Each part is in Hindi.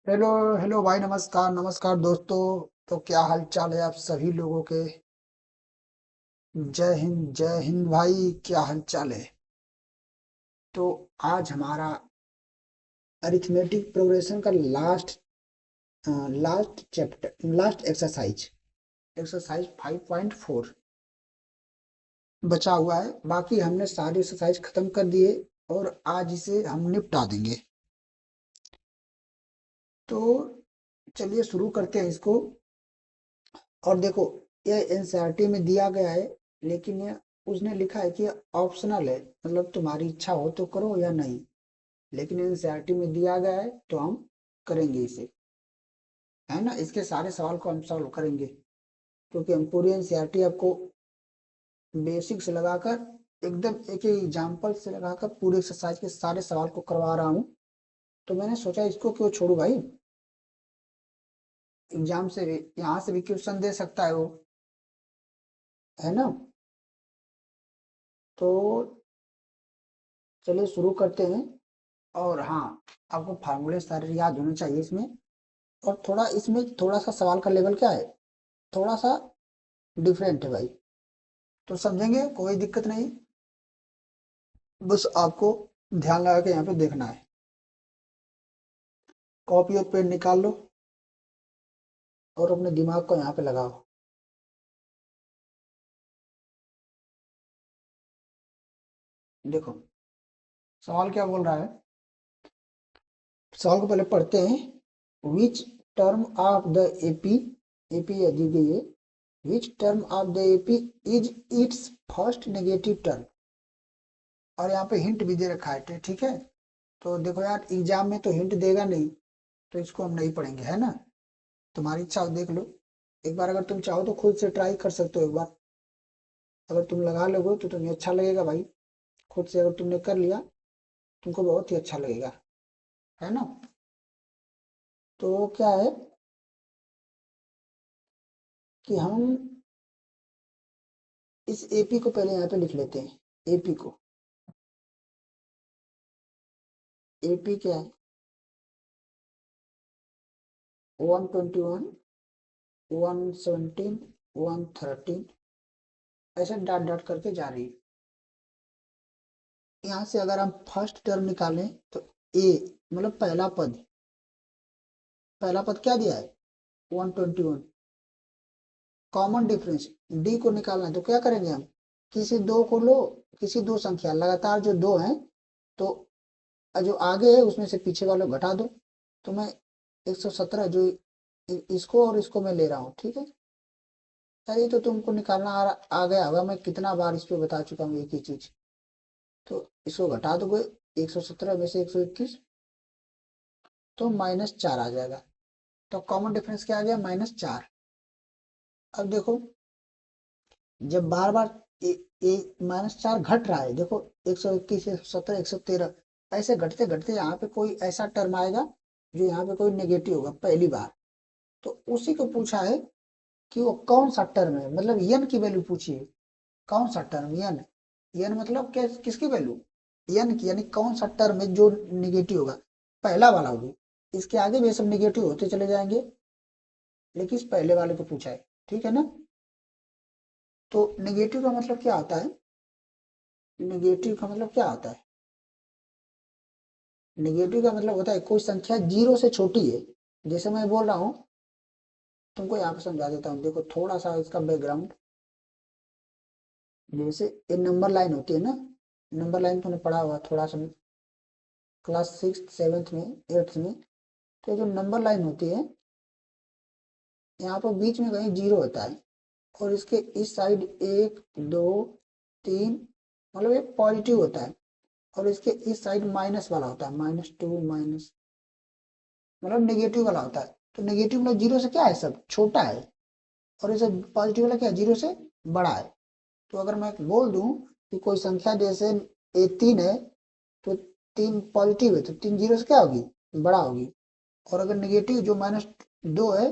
हेलो हेलो भाई, नमस्कार नमस्कार दोस्तों। तो क्या हाल चाल है आप सभी लोगों के। जय हिंद भाई, क्या हाल चाल है। तो आज हमारा अरिथमेटिक प्रोग्रेशन का last chapter, last exercise, exercise 5.4 बचा हुआ है। बाकी हमने सारी एक्सरसाइज खत्म कर दिए और आज इसे हम निपटा देंगे। तो चलिए शुरू करते हैं इसको। और देखो, ये एनसीईआरटी में दिया गया है, लेकिन ये उसने लिखा है कि ऑप्शनल है, मतलब तुम्हारी इच्छा हो तो करो या नहीं। लेकिन एनसीईआरटी में दिया गया है तो हम करेंगे इसे, है ना। इसके सारे सवाल को हम सॉल्व करेंगे, क्योंकि हम पूरी एनसीईआरटी आपको बेसिक से लगाकर एकदम एक एक एग्जाम्पल से लगाकर पूरे एक्सरसाइज के सारे सवाल को करवा रहा हूँ। तो मैंने सोचा इसको क्यों छोड़ू भाई, एग्जाम से भी यहाँ से भी क्वेश्चन दे सकता है वो, है ना। तो चलिए शुरू करते हैं। और हाँ, आपको फार्मूले सारे याद होने चाहिए इसमें। और थोड़ा इसमें थोड़ा सा सवाल का लेवल क्या है, थोड़ा सा डिफरेंट है भाई। तो समझेंगे, कोई दिक्कत नहीं। बस आपको ध्यान लगा के यहाँ पे देखना है। कॉपी और पेन निकाल लो और अपने दिमाग को यहाँ पे लगाओ। देखो, सवाल क्या बोल रहा है। सवाल को पहले पढ़ते हैं। Which term of the AP, AP दी गई है। Which term of the AP is its first negative term. और यहाँ पे हिंट भी दे रखा है, ठीक है। तो देखो यार, एग्जाम में तो हिंट देगा नहीं, तो इसको हम नहीं पढ़ेंगे, है ना। तुम्हारी इच्छा हो देख लो। एक बार अगर तुम चाहो तो खुद से ट्राई कर सकते हो एक बार। अगर तुम लगा लोगे तो तुम्हें अच्छा लगेगा भाई। खुद से अगर तुमने कर लिया, तुमको बहुत ही अच्छा लगेगा, है ना। तो क्या है कि हम इस एपी को पहले यहाँ पे लिख लेते हैं। एपी को, एपी क्या है, 121, 117, 113, ऐसे डॉट डॉट करके जा रही है। यहाँ से अगर हम फर्स्ट टर्म निकालें तो ए, मतलब पहला पद क्या दिया है, 121। कॉमन डिफरेंस डी को निकालना है, तो क्या करेंगे हम, किसी दो को लो, किसी दो संख्या लगातार जो दो हैं, तो जो आगे है उसमें से पीछे वाले को घटा दो। तो मैं 117 जो इसको और इसको मैं ले रहा हूँ, ठीक है। यार ये तो तुमको निकालना आ गया होगा, मैं कितना बार इस पे बता चुका हूँ एक ही चीज। तो इसको घटा दोगे, 117 में से 121, तो -4 आ जाएगा। तो कॉमन डिफरेंस क्या आ गया, -4। अब देखो, जब बार बार -4 घट रहा है, देखो 121, 117, 113, ऐसे घटते घटते यहाँ पे कोई ऐसा टर्म आएगा जो यहाँ पे कोई नेगेटिव होगा पहली बार। तो उसी को पूछा है कि वो कौन सा टर्म है, मतलब यन की वैल्यू पूछी है। कौन सा टर्म, यन। यन मतलब क्या, किसकी वैल्यू, यन की, यानी कौन सा टर्म है जो निगेटिव होगा, पहला वाला होगी। इसके आगे भी ये सब निगेटिव होते चले जाएंगे, लेकिन इस पहले वाले को पूछा है, ठीक है ना। तो निगेटिव का मतलब क्या होता है, निगेटिव का मतलब क्या होता है, निगेटिव का मतलब होता है कोई संख्या जीरो से छोटी है। जैसे मैं बोल रहा हूँ, तुमको यहाँ पे समझा देता हूँ, देखो थोड़ा सा इसका बैकग्राउंड। जैसे ये नंबर लाइन होती है ना, नंबर लाइन तुमने पढ़ा हुआ थोड़ा सा, क्लास 6 7 में, 8 में। तो जो नंबर लाइन होती है, यहाँ पर बीच में कहीं जीरो होता है, और इसके इस साइड एक, दो, तीन, मतलब ये पॉजिटिव होता है। और इसके इस साइड माइनस वाला होता है, -2, माइनस, मतलब नेगेटिव वाला होता है। तो नेगेटिव मतलब जीरो से क्या है, सब छोटा है। और ये सब पॉजिटिव वाला क्या है, जीरो से बड़ा है। तो अगर मैं बोल दूं कि कोई संख्या जैसे 3 है, तो 3 पॉजिटिव है, तो 3 जीरो से क्या होगी, बड़ा होगी। और अगर नेगेटिव जो -2 है,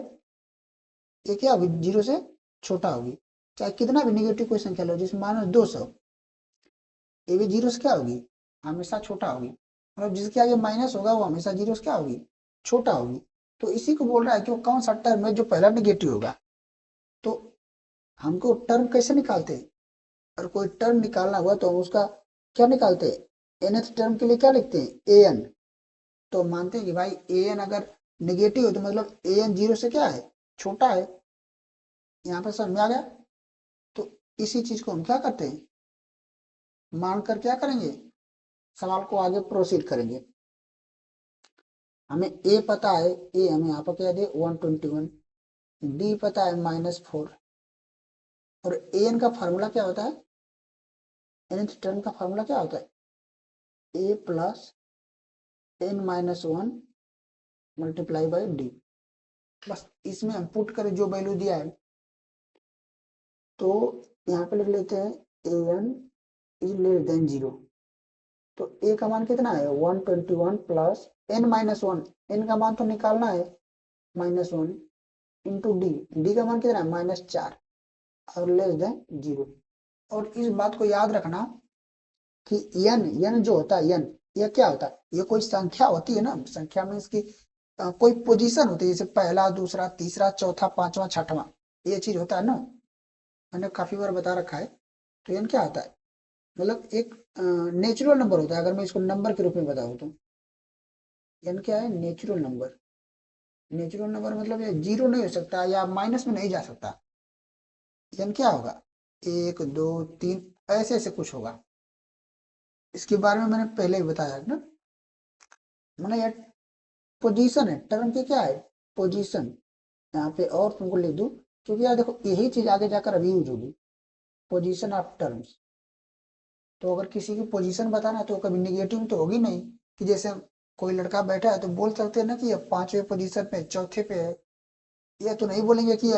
ये क्या होगी, जीरो से छोटा होगी। चाहे कितना भी नेगेटिव कोई संख्या लो, जैसे -200, ये भी जीरो से क्या होगी, हमेशा छोटा होगी। मतलब जिसके आगे माइनस होगा वो हमेशा जीरो से क्या होगी, छोटा होगी। तो इसी को बोल रहा है कि वो कौन सा टर्म है जो पहला निगेटिव होगा। तो हमको टर्म कैसे निकालते हैं, और कोई टर्म निकालना हुआ तो हम उसका क्या निकालते हैं, nth टर्म के लिए क्या लिखते हैं, an। तो मानते हैं कि भाई an अगर निगेटिव है तो मतलब an 0 से क्या है, छोटा है। यहाँ पर समझ में आ गया। तो इसी चीज को हम क्या करते हैं, मानकर क्या करेंगे, सवाल को आगे प्रोसीड करेंगे। हमें ए पता है, ए हमें यहाँ पर क्या दे 121, डी पता है -4, और एन का फार्मूला क्या होता है, nth टर्म का फार्मूला क्या होता है, a plus n-1 multiply by D. बस इसमें हम पुट करें जो वैल्यू दिया है, तो यहाँ पे लिख लेते हैं an इज लेस देन 0। तो a का मान कितना है 121 प्लस n-1, n का मान तो निकालना है -1 इंटू डी, डी का मान कितना है -4 और लेस देन 0। और इस बात को याद रखना कि n जो होता है यह क्या होता है, ये कोई संख्या होती है ना, संख्या में इसकी कोई पोजीशन होती है, जैसे पहला, दूसरा, तीसरा, चौथा, पांचवा, छठवां, ये चीज होता है ना, मैंने काफी बार बता रखा है। तो n क्या होता है, मतलब एक नेचुरल नंबर होता है। अगर मैं इसको नंबर के रूप में बताऊं तो n क्या है, नेचुरल नंबर। नेचुरल नंबर मतलब ये जीरो नहीं हो सकता या माइनस में नहीं जा सकता। n क्या होगा, 1 2 3 ऐसे ऐसे कुछ होगा। इसके बारे में मैंने पहले ही बताया है ना। मतलब ये पोजीशन है, टर्म की क्या है, पोजीशन। यहाँ पे और तुमको लिख दूं, क्योंकि यार देखो यही चीज आगे जाकर अभी यूज होगी, पोजीशन ऑफ टर्म्स। तो अगर किसी की पोजीशन बताना तो कभी निगेटिव तो होगी नहीं, कि जैसे कोई लड़का बैठा है तो बोल सकते हैं ना कि ये 5वें पोजीशन पे, चौथे पे है। ये तो नहीं बोलेंगे कि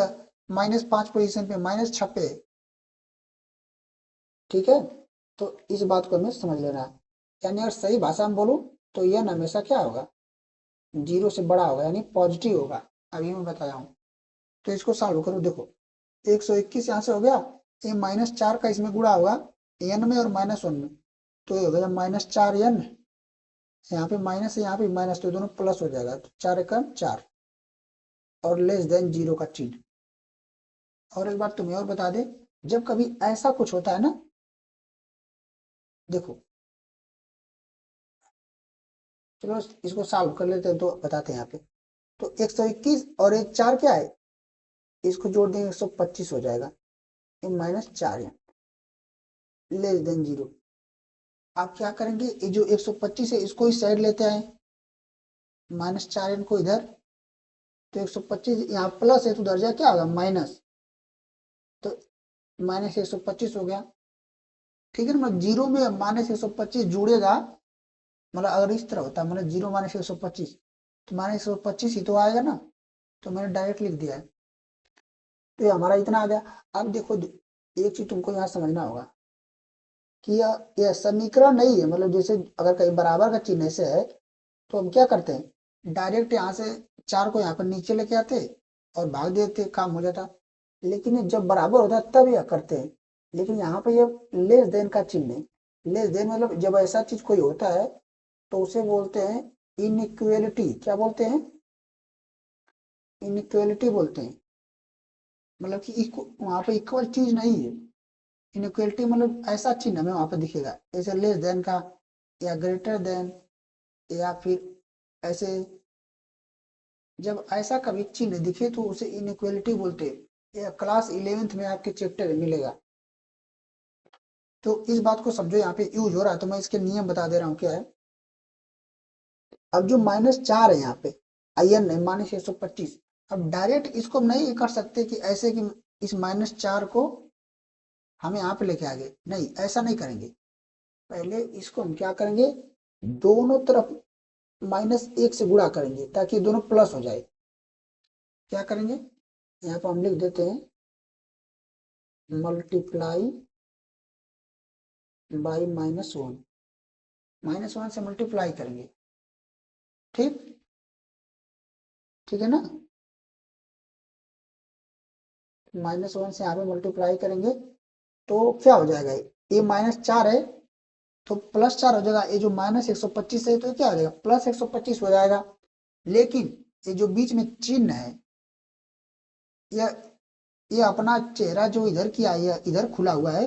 -5 पोजीशन पे, -6 पे। ठीक है, तो इस बात को हमें समझ लेना है। यानी अगर सही भाषा में बोलूं तो यह हमेशा क्या होगा, 0 से बड़ा होगा, यानी पॉजिटिव होगा। अभी मैं बताया हूँ। तो इसको सॉल्व करो, देखो 121 यहाँ से हो गया, ये -4 का इसमें गुणा होगा n में और -1 में, तो ये हो गया -4n, यहाँ पे माइनस है यहाँ पे माइनस, तो दोनों प्लस हो जाएगा, तो 4 एकम 4 और लेस देन 0 का चिन्ह। और एक बार तुम्हें और बता दे, जब कभी ऐसा कुछ होता है ना, देखो चलो इसको सॉल्व कर लेते हैं तो बताते हैं यहाँ पे। तो 121 और एक 4 क्या है, इसको जोड़ देंगे 125 हो जाएगा, ये -4 है, लेस देन 0। आप क्या करेंगे, ये जो 125 है इसको ही साइड लेते हैं, -4n को इधर, तो 125 यहाँ प्लस है तो उधर जाए क्या होगा माइनस, तो -125 हो गया। ठीक है ना, मतलब 0 में -125 जुड़ेगा, मतलब अगर इस तरह होता है, मतलब 0 -125, तो -125 ही तो आएगा ना, तो मैंने डायरेक्ट लिख दिया है। तो ये हमारा इतना आ गया। अब देखो एक चीज तुमको यहाँ समझना होगा कि यह समीकरण नहीं है, मतलब जैसे अगर कहीं बराबर का चिन्ह ऐसे है तो हम क्या करते हैं, डायरेक्ट यहाँ से 4 को यहाँ पर नीचे लेके आते और भाग देते, काम हो जाता। लेकिन ये जब बराबर होता है तब यह करते हैं। लेकिन यहाँ पे ये लेस देन का चिन्ह है। लेस देन मतलब जब ऐसा चीज कोई होता है तो उसे बोलते हैं इनइक्वेलिटी। क्या बोलते हैं, इनइक्वेलिटी बोलते हैं। मतलब कि वहां पे इक्वल चीज नहीं है। इनइक्वेलिटी मतलब ऐसा चिन्ह हमें वहां पर दिखेगा, जैसे लेस देन का या ग्रेटर देन, या फिर ऐसे जब ऐसा कभी चिन्ह दिखे तो उसे इनइक्वेलिटी बोलते हैं। यह क्लास 11th में आपके चैप्टर में मिलेगा। तो इस बात को समझो, यहाँ पे यूज हो रहा है तो मैं इसके नियम बता दे रहा हूँ क्या है। अब जो -4 है यहाँ पे, IN है -125, अब डायरेक्ट इसको नहीं कर सकते कि ऐसे कि इस -4 को हम यहाँ पे लेके आ गए, नहीं ऐसा नहीं करेंगे। पहले इसको हम क्या करेंगे, दोनों तरफ -1 से गुणा करेंगे ताकि दोनों प्लस हो जाए। क्या करेंगे, यहाँ पर हम लिख देते हैं मल्टीप्लाई बाई -1, -1 से मल्टीप्लाई करेंगे। ठीक, ठीक है ना, -1 से यहाँ पे मल्टीप्लाई करेंगे तो क्या हो जाएगा, ये -4 है तो +4 हो जाएगा, ये जो -125 है तो क्या हो जाएगा +125 हो जाएगा। लेकिन ये जो बीच में चिन्ह है, ये अपना चेहरा जो इधर किया है, इधर खुला हुआ है,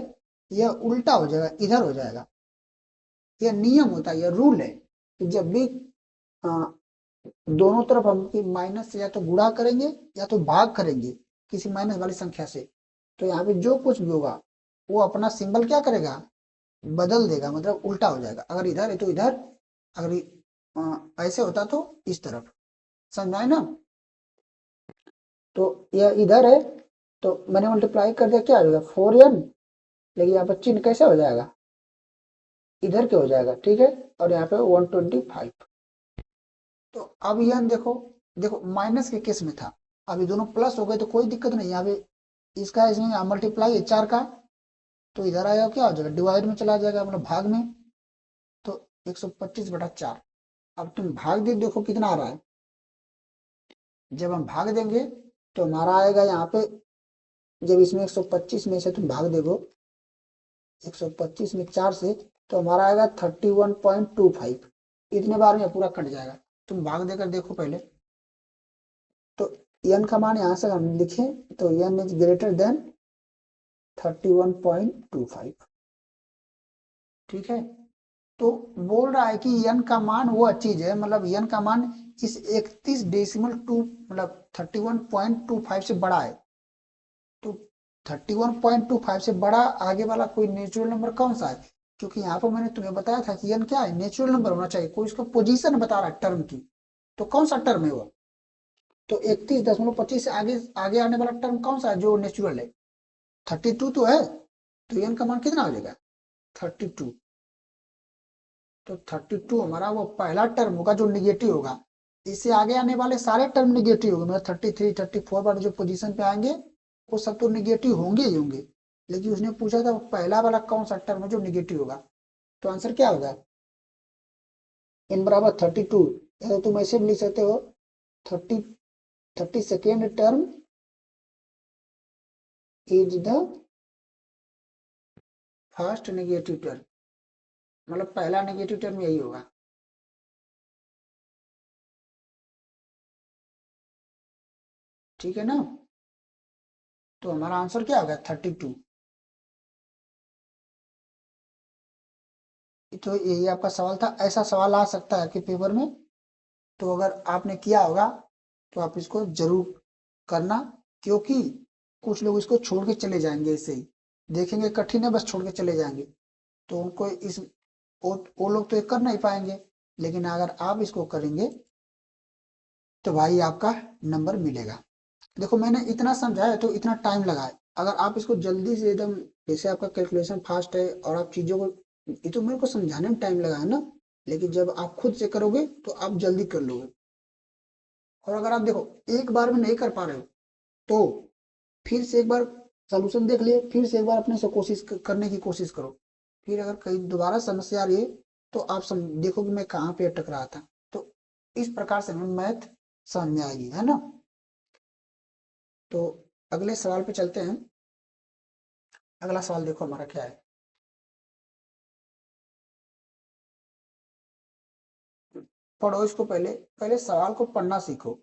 यह उल्टा हो जाएगा, इधर हो जाएगा। यह नियम होता है, यह रूल है कि जब भी आ, दोनों तरफ हम माइनस से या तो गुणा करेंगे या तो भाग करेंगे किसी माइनस वाली संख्या से, तो यहाँ पे जो कुछ भी होगा वो अपना सिंबल क्या करेगा, बदल देगा, मतलब उल्टा हो जाएगा। अगर इधर है तो इधर, अगर ऐसे होता तो इस तरफ, समझाए ना। तो यह इधर है तो मैंने मल्टीप्लाई कर दिया, क्या हो जाएगा 4n, लेकिन यहाँ पर चिन्ह कैसे हो जाएगा, इधर के हो जाएगा, ठीक है। और यहाँ पे 125। तो अब यह देखो, देखो माइनस के केस में था, अभी दोनों प्लस हो गए तो कोई दिक्कत नहीं। यहाँ पे इसका इसमें मल्टीप्लाई है 4 का, तो इधर आएगा क्या हो जाएगा, डिवाइड में चला जाएगा, मतलब भाग में। तो 125/4। अब तुम भाग दे देखो कितना आ रहा है। जब हम भाग देंगे तो हमारा आएगा यहाँ पे, जब इसमें 125 में से तुम भाग देखो, 125 में 4 से, तो हमारा आएगा 31.25। इतने बार में पूरा कट जाएगा। तुम भाग देकर देखो पहले। तो n का मान यहां से हम लिखें तो n इज ग्रेटर देन 31.25, ठीक है। तो बोल रहा है कि n का मान वो चीज है, मतलब n का मान इस 31.2 मतलब 31.25 से बड़ा है। तो 31.25 से बड़ा आगे वाला कोई नेचुरल नंबर कौन सा है, क्योंकि यहाँ पर मैंने तुम्हें बताया था कि n क्या है, नेचुरल नंबर होना चाहिए, कोई इसको पोजीशन बता रहा है टर्म की। तो कौन सा टर्म है वो, तो 31.25 से आगे आगे आने वाला टर्म कौन सा है जो नेचुरल है, 32 तो है। तो n का मान कितना हो जाएगा 32। तो 32 हमारा वो पहला टर्म होगा जो निगेटिव होगा। इससे आगे आने वाले सारे टर्म निगेटिव होंगे, मतलब 33 34 वाले जो पोजीशन पे आएंगे वो सब तो निगेटिव होंगे ही होंगे। लेकिन उसने पूछा था पहला वाला कौन सा टर्म है जो निगेटिव होगा, तो आंसर क्या होगा, n बराबर 32। या तो तुम ऐसे भी लिख सकते हो 32nd term is the first negative term, मतलब पहला नेगेटिव टर्म यही होगा। ठीक है ना। तो हमारा आंसर क्या होगा 32। तो यही आपका सवाल था। ऐसा सवाल आ सकता है कि पेपर में, तो अगर आपने किया होगा तो आप इसको जरूर करना, क्योंकि कुछ लोग इसको छोड़ के चले जाएंगे, ऐसे ही देखेंगे कठिन है बस छोड़ के चले जाएंगे। तो उनको इस वो लोग तो ये कर नहीं पाएंगे, लेकिन अगर आप इसको करेंगे तो भाई आपका नंबर मिलेगा। देखो मैंने इतना समझाया तो इतना टाइम लगा है, अगर आप इसको जल्दी से एकदम, जैसे आपका कैलकुलेशन फास्ट है और आप चीजों को, ये तो मेरे को समझाने में टाइम लगा है ना, लेकिन जब आप खुद से करोगे तो आप जल्दी कर लोगे। और अगर आप देखो एक बार में नहीं कर पा रहे हो तो फिर से एक बार सोल्यूशन देख लिए, फिर से एक बार अपने से कोशिश करने की कोशिश करो। फिर अगर कहीं दोबारा समस्या आ रही है तो आप देखो कि मैं कहाँ पे अटक रहा था। तो इस प्रकार से हमें मैथ समझ में आएगी, है ना। तो अगले सवाल पे चलते हैं। अगला सवाल देखो हमारा क्या है। पढ़ो इसको, पहले पहले सवाल को पढ़ना सीखो।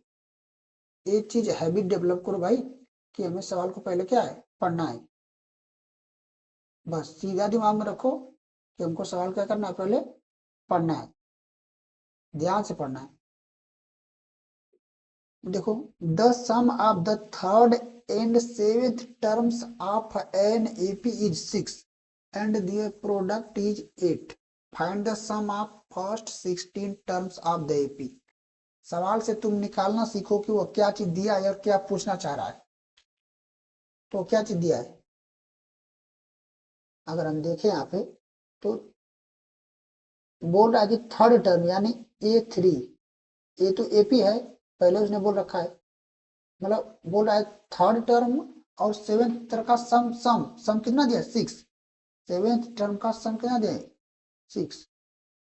एक चीज हैबिट डेवलप करो भाई, कि हमें सवाल को पहले क्या है, पढ़ना है। बस सीधा दिमाग में रखो कि हमको सवाल क्या करना है, पहले पढ़ना है, ध्यान से पढ़ना है। देखो, the sum of the third and seventh terms of an AP is 6 and their product is 8। Find the sum of first 16 terms of the AP. सवाल से तुम निकालना सीखो कि वो क्या चीज दिया है और क्या पूछना चाह रहा है। तो क्या चीज दिया है, अगर हम देखें यहाँ पे तो बोल रहा है कि थर्ड टर्म यानी A3, ये तो एपी है, पहले उसने बोल रखा है, मतलब बोल रहा है थर्ड टर्म और सेवेंथ टर्म का सम सम सम कितना दिया 6। सेवेंथ टर्म का सम कितना दिया 6।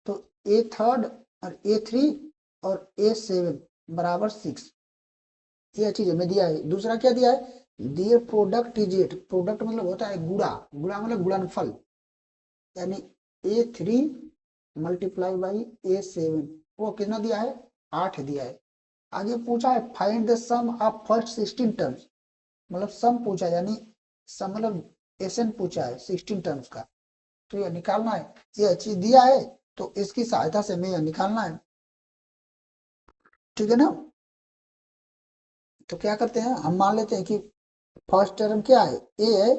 तो ए थर्ड और A3 और A7 बराबर 6, ये चीज हमें दिया है। दूसरा क्या दिया है, दियर प्रोडक्ट इज 8। प्रोडक्ट मतलब होता है गुड़ा, गुड़ा मतलब गुणनफल, यानी A3 मल्टीप्लाई बाई A7, वो कितना दिया है 8 दिया है। आगे पूछा है find the sum of first 16 terms, मतलब सम पूछा यानी सम मतलब एसएन पूछा है 16 टर्म्स का, तो यह निकालना है। यह चीज दिया है तो इसकी सहायता से हमें यह निकालना है, ठीक है ना। तो क्या करते हैं, हम मान लेते हैं कि फर्स्ट टर्म क्या है, ए है,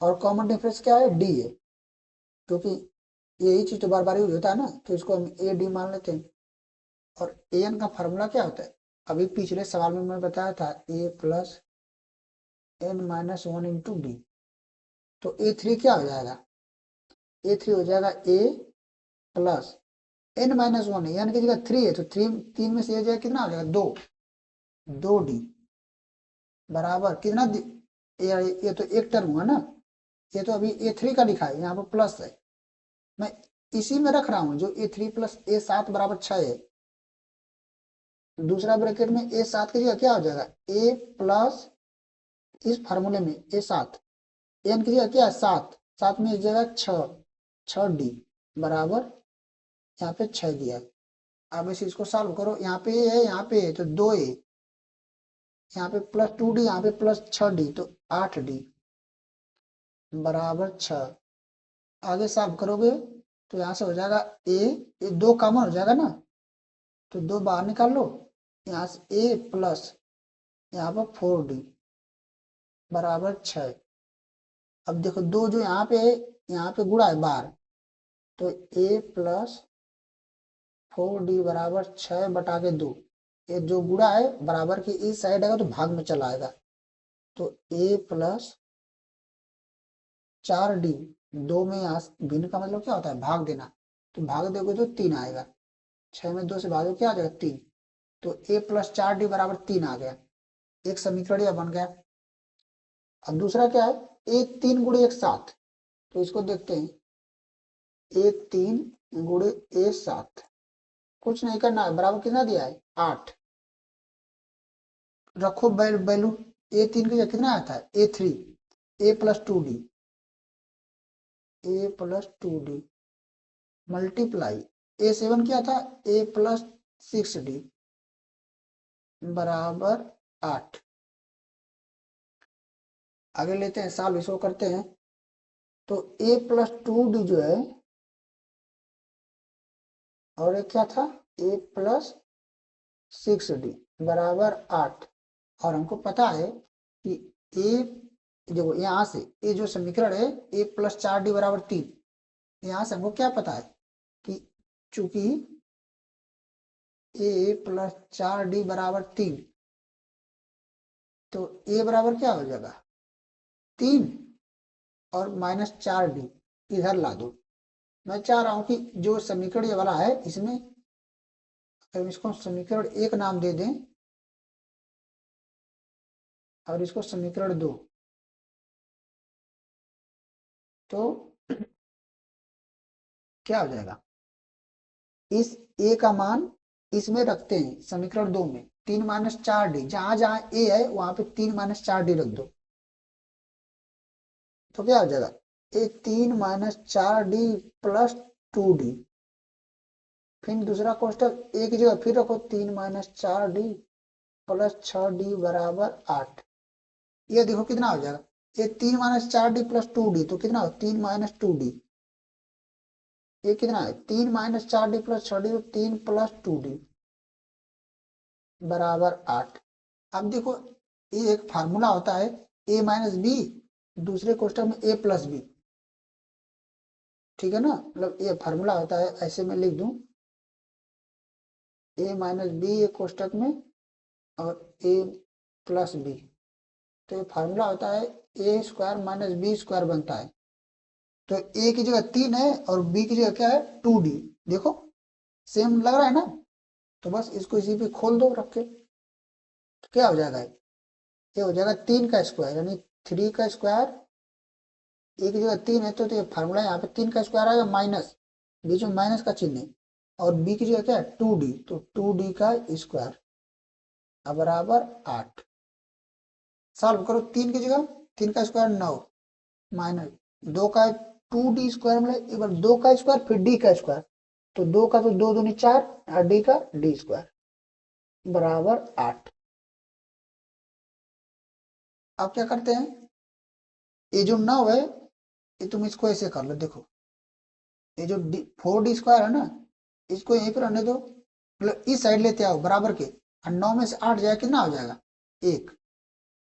और कॉमन डिफरेंस क्या है, डी है, क्योंकि यही चीज तो बार बार यूज होता है ना, तो इसको हम ए डी मान लेते हैं। और ए एन का फॉर्मूला क्या होता है, अभी पिछले सवाल में मैं बताया था, a plus n minus one into d. तो ए थ्री क्या हो जाएगा, ए थ्री हो जाएगा ए प्लस एन माइनस वन है, यानी कि जगह थ्री है तो थ्री, तीन में से ये जाएगा कितना हो जाएगा, दो, दो डी बराबर कितना ये तो एक टर्म हुआ ना, ये तो अभी ए थ्री का लिखा है, यहाँ पर प्लस है, मैं इसी में रख रहा हूँ जो ए थ्री प्लस ए सात बराबर छह है। दूसरा ब्रैकेट में ए सात की जगह क्या हो जाएगा, ए प्लस इस फार्मूले में ए सात, एन की जगह क्या है सात, सात में इस जगह छ, छ डी बराबर यहाँ पे छह दिया है। अब इसे इसको सॉल्व करो, यहाँ पे ए है, यहाँ पे है तो दो ए, यहाँ पे प्लस टू डी, यहाँ पे प्लस छ डी, तो आठ डी बराबर छ। आगे सॉल्व करोगे तो यहाँ से हो जाएगा ए, ये दो कॉमन हो जाएगा ना, तो दो बाहर निकाल लो, यहाँ से ए प्लस यहाँ पर फोर डी बराबर छ। अब देखो दो जो यहाँ पे है, यहाँ पे गुणा है बाहर, तो ए प्लस फोर डी बराबर छ बटा के दो, ये जो गुणा है बराबर की इस साइड आएगा तो भाग में चला आएगा, तो ए प्लस चार डी, दो में यहाँ भिन्न का मतलब क्या होता है, भाग देना, तो भाग दोगे तो तीन आएगा, छह में दो से भागो क्या आ जाएगा, तीन, तो ए प्लस चार डी बराबर तीन आ गया, एक समीकरण यह बन गया। अब दूसरा क्या है, ए तीन गुणे एक सात, तो इसको देखते हैं, ए तीन गुणे ए सात, कुछ नहीं करना है, बराबर कितना दिया है, आठ, रखो वैल्यू, ए तीन की जगह कितना आता है, ए थ्री, ए प्लस टू डी, ए प्लस टू डी मल्टीप्लाई ए सेवन क्या था, ए प्लस सिक्स डी बराबर आठ। आगे लेते हैं सॉल्व, इसको करते हैं, तो ए प्लस टू डी जो है, और एक क्या था, ए प्लस सिक्स डी बराबर आठ, और हमको पता है कि ए देखो यहाँ से ये जो समीकरण है ए प्लस चार डी बराबर तीन, यहाँ से हमको क्या पता है कि चूंकि ए प्लस चार डी बराबर तीन, तो ए बराबर क्या हो जाएगा, तीन, और माइनस चार डी इधर ला दो। मैं चाह रहा हूं कि जो समीकरण ये वाला है इसमें, अगर इसको समीकरण एक नाम दे दें और इसको समीकरण दो, तो क्या हो जाएगा, इस ए का मान इसमें रखते हैं समीकरण दो में, तीन माइनस चार डी, जहां जहां ए है वहां पे तीन माइनस चार डी रख दो, तो क्या हो जाएगा, ए तीन माइनस चार डी प्लस टू डी, फिर दूसरा कोष्टक ए की जगह फिर रखो तीन माइनस चार डी प्लस छ डी बराबर आठ। ये देखो कितना हो जाएगा, ये तीन माइनस चार डी प्लस टू डी, तो कितना हो, तीन माइनस टू डी, ये कितना है, तीन माइनस चार डी प्लस छ डी, तो तीन प्लस टू डी बराबर आठ। अब देखो ये एक फार्मूला होता है ए माइनस बी, दूसरे कोष्टक में ए प्लस बी, ठीक है ना, मतलब ये फार्मूला होता है, ऐसे में लिख दूं ए माइनस बी एक कोष्टक में और ए प्लस बी, तो ये फार्मूला होता है ए स्क्वायर माइनस बी स्क्वायर बनता है, तो ए की जगह तीन है और बी की जगह क्या है, टू डी, देखो सेम लग रहा है ना, तो बस इसको इसी पे खोल दो रख के, तो क्या हो जाएगा, ये हो जाएगा तीन का स्क्वायर यानी थ्री का स्क्वायर, ए की जगह तीन है तो ये फार्मूला यहाँ पे तीन का स्क्वायर आएगा माइनस, बीच में माइनस का चिन्ह है, और बी की जगह क्या है टू डी, तो टू डी का स्क्वायर बराबर आठ। सॉल्व करो, तीन की जगह तीन का स्क्वायर नौ, माइनस दो का टू डी स्क्वायर, मतलब एक बार दो का स्क्वायर फिर डी का स्क्वायर, तो दो का तो दो दूनी चार और डी का डी स्क्वायर, बराबर 8। अब क्या करते हैं, ये जो 9 है ये तुम इसको ऐसे कर लो, देखो ये जो 4d² है ना, इसको यहीं पर रहने दो, मतलब इस साइड लेते आओ बराबर के, और 9 में से 8 जाए कितना हो जाएगा 1,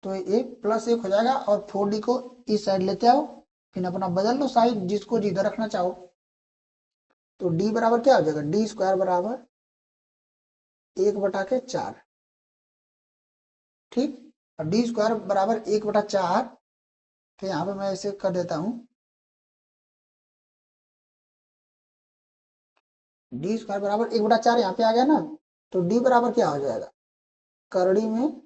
तो ये +1 हो जाएगा, और 4d को इस साइड लेते आओ, फिर अपना बदल लो साइड जिसको जिधर रखना चाहो। तो d बराबर क्या हो जाएगा, d² बराबर 1/4, ठीक। और d² बराबर 1/4, तो यहाँ पे मैं ऐसे कर देता हूँ, d² बराबर 1/4 यहाँ पे आ गया ना, तो d बराबर क्या हो जाएगा, करड़ी में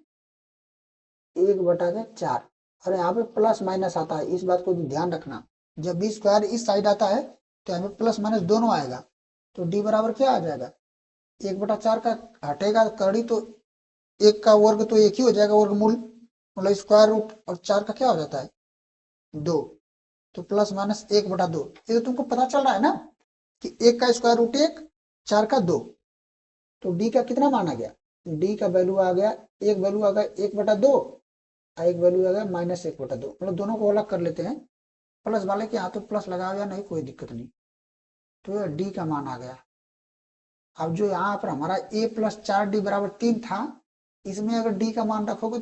1/4, और यहाँ पे प्लस माइनस आता है, इस बात को ध्यान रखना, जब b² इस साइड आता है तो यहाँ पे प्लस माइनस दोनों आएगा, तो d बराबर क्या आ जाएगा, 1/4 का हटेगा करड़ी, तो 1 का वर्ग तो 1 ही हो जाएगा, वर्गमूल, मतलब स्क्वायर रूट, और 4 का क्या हो जाता है 2, तो प्लस माइनस 1/2, ये तो तुमको पता चल रहा है ना कि 1 का स्क्वायर रूट 1, 4 का 2, तो d का कितना मान आ गया, d का वैल्यू आ गया, एक वैल्यू आ गया 1/2, और एक वैल्यू आ गया -1/2, मतलब दोनों को अलग कर लेते हैं, प्लस वाले के यहाँ तो प्लस लगाओ या नहीं कोई दिक्कत नहीं, तो यह d का मान आ गया। अब जो यहाँ पर हमारा a + 4d बराबर 3 था, इसमें अगर d का मान रखोगे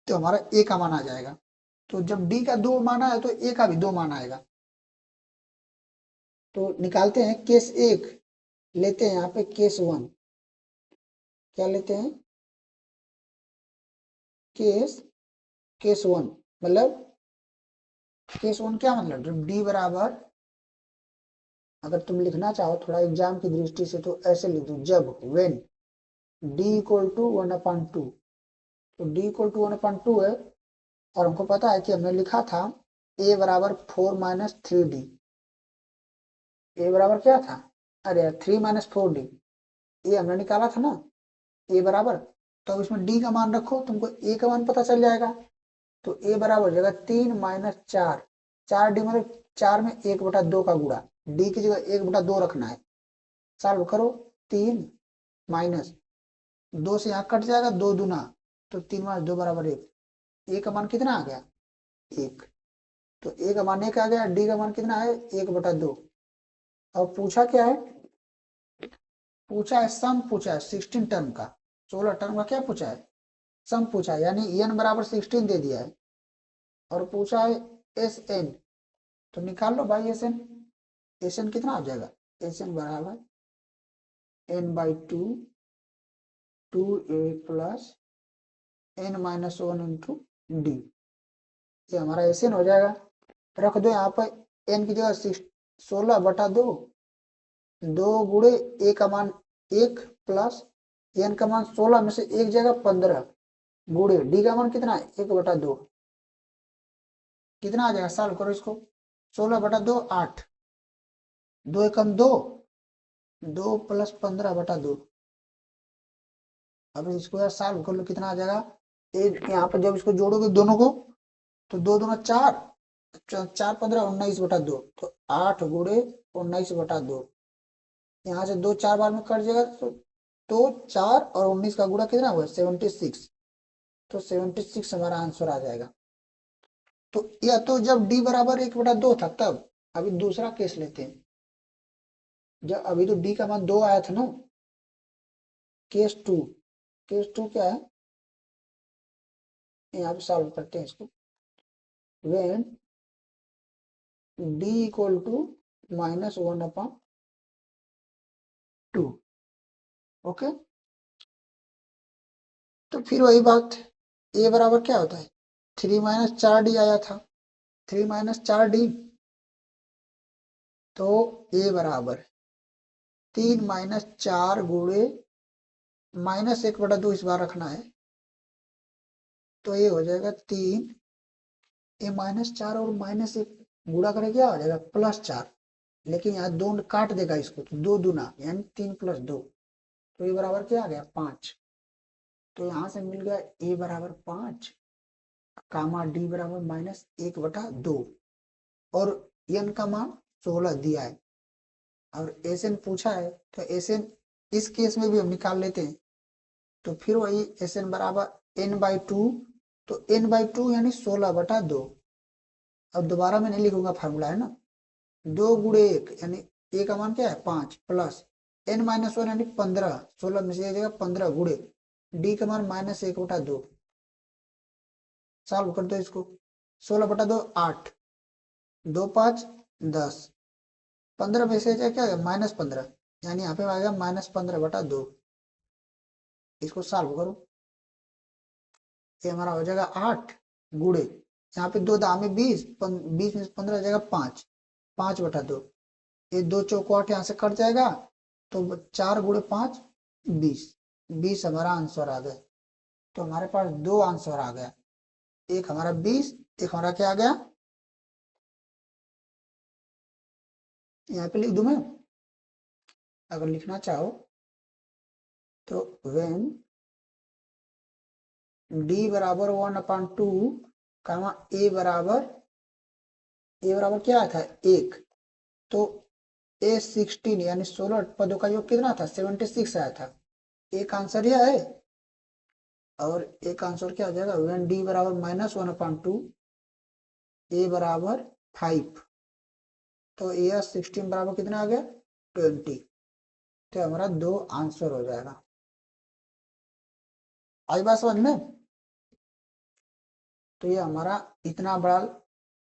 तो हमारा a का मान आ जाएगा, तो जब d का 2 मान आया तो a का भी 2 मान आएगा। तो निकालते हैं केस 1, लेते हैं यहाँ पे केस 1, क्या लेते हैं, केस 1, मतलब केस 1 क्या मतलब, जब d बराबर, अगर तुम लिखना चाहो थोड़ा एग्जाम की दृष्टि से तो ऐसे लिख दो, जब when d = 1/2, तो d = 1/2 है, और हमको पता है कि हमने लिखा था a बराबर 4 - 3d, a बराबर क्या था, अरे 3 - 4d, ये हमने निकाला था ना a बराबर, तो अब इसमें d का मान रखो, तुमको a का मान पता चल जाएगा, तो a बराबर हो जाएगा 3 - 4, 4d मतलब 4 में 1/2 का गुणा, d की जगह 1/2 रखना है, सॉल्व करो, 3 माइनस 2 से यहाँ कट जाएगा, 2 दूना, तो 3 - 2 बराबर 1, a का मान कितना आ गया 1, तो a का मान 1 आ गया, d का मान कितना है 1/2। अब पूछा क्या है, पूछा है सम, पूछा है 16 टर्म का, 16 टर्म का क्या पूछा है, सम पूछा है, यानी n बराबर 16 दे दिया है, और पूछा है Sn, तो निकाल लो भाई Sn, Sn कितना हो जाएगा, Sn बराबर n/2 2a + n - 1 × d, ये हमारा Sn हो जाएगा, रख दो यहाँ पर n की जगह 16/2, 2 गुणे a का मान 1 प्लस n का मान 16 में से 1 जगह 15, गुणे d का मान कितना है 1/2, कितना आ जाएगा, सॉल्व करो इसको, 16/2 8, 2 एकम 2, 2 + 15/2, अब इसको यार सॉल्व कर लो, कितना आ जाएगा, एक यहाँ पर जब इसको जोड़ोगे दोनों को, तो 2 दूना 4, 4 15 19/2, तो 8 गुणे 19/2, यहाँ से 2 4 बार में कट जाएगा, तो 4 और 19 का गुणा कितना हुआ 76, तो 76 हमारा आंसर आ जाएगा। तो या तो जब d बराबर 1/2 था तब, अभी दूसरा केस लेते हैं, जब अभी तो d का मान 2 आया था ना, केस 2, केस 2 क्या है, यहाँ पे सॉल्व करते हैं इसको, when d = -1/2, ओके। तो फिर वही बात, a बराबर क्या होता है 3 - 4d आया था, 3 - 4d, तो a बराबर 3 - 4 गुणे -1/2, इस बार रखना है, तो ये हो जाएगा 3, ये -4 और -1 गुणा करें क्या हो जाएगा +4, लेकिन यहाँ 2 काट देगा इसको, तो 2 दूना यानी 3 + 2, तो ये बराबर क्या आ गया 5, तो यहाँ से मिल गया a बराबर 5, कामा d बराबर -1/2, और n का मान 16 दिया है, और Sn पूछा है, तो Sn इस केस में भी हम निकाल लेते हैं, तो फिर वही एस एन बराबर एन बाई टू, तो एन बाई टू यानी 16/2। अब दोबारा मैं नहीं लिखूंगा, फार्मूला है ना, 2 × 1 यानी ए का मान क्या है 5 प्लस n-1 यानी 15, 16 में से एक जगह 15 गुड़े डी का मान -1/2। सॉल्व कर दो इसको, 16/2 8, 2 5 10, 15 में से क्या है -15, यानी यहाँ पे आएगा -15/2। इसको सॉल्व करो, ये हमारा हो जाएगा 8 गुड़े, यहाँ पे 2 दाम में 20, 20 में 15 हो जाएगा 5, 5/2। ये 2 चौको 8 यहाँ से कट जाएगा, तो 4 × 5 20, 20 हमारा आंसर आ गया। तो हमारे पास 2 आंसर आ गया, एक हमारा 20, एक हमारा क्या आ गया, यहाँ पे लिख दूं मैं, अगर लिखना चाहो तो when d बराबर 1/2 कामा a बराबर क्या था 1, तो a16 यानी 16 पदों का योग कितना था 76 आया था। एक आंसर यह है, और एक आंसर क्या आ जाएगा when d बराबर -1/2 a बराबर 5, तो ए 16 बराबर कितना आ गया 20। तो हमारा 2 आंसर हो जाएगा। आई बात समझ में? तो ये हमारा इतना बड़ा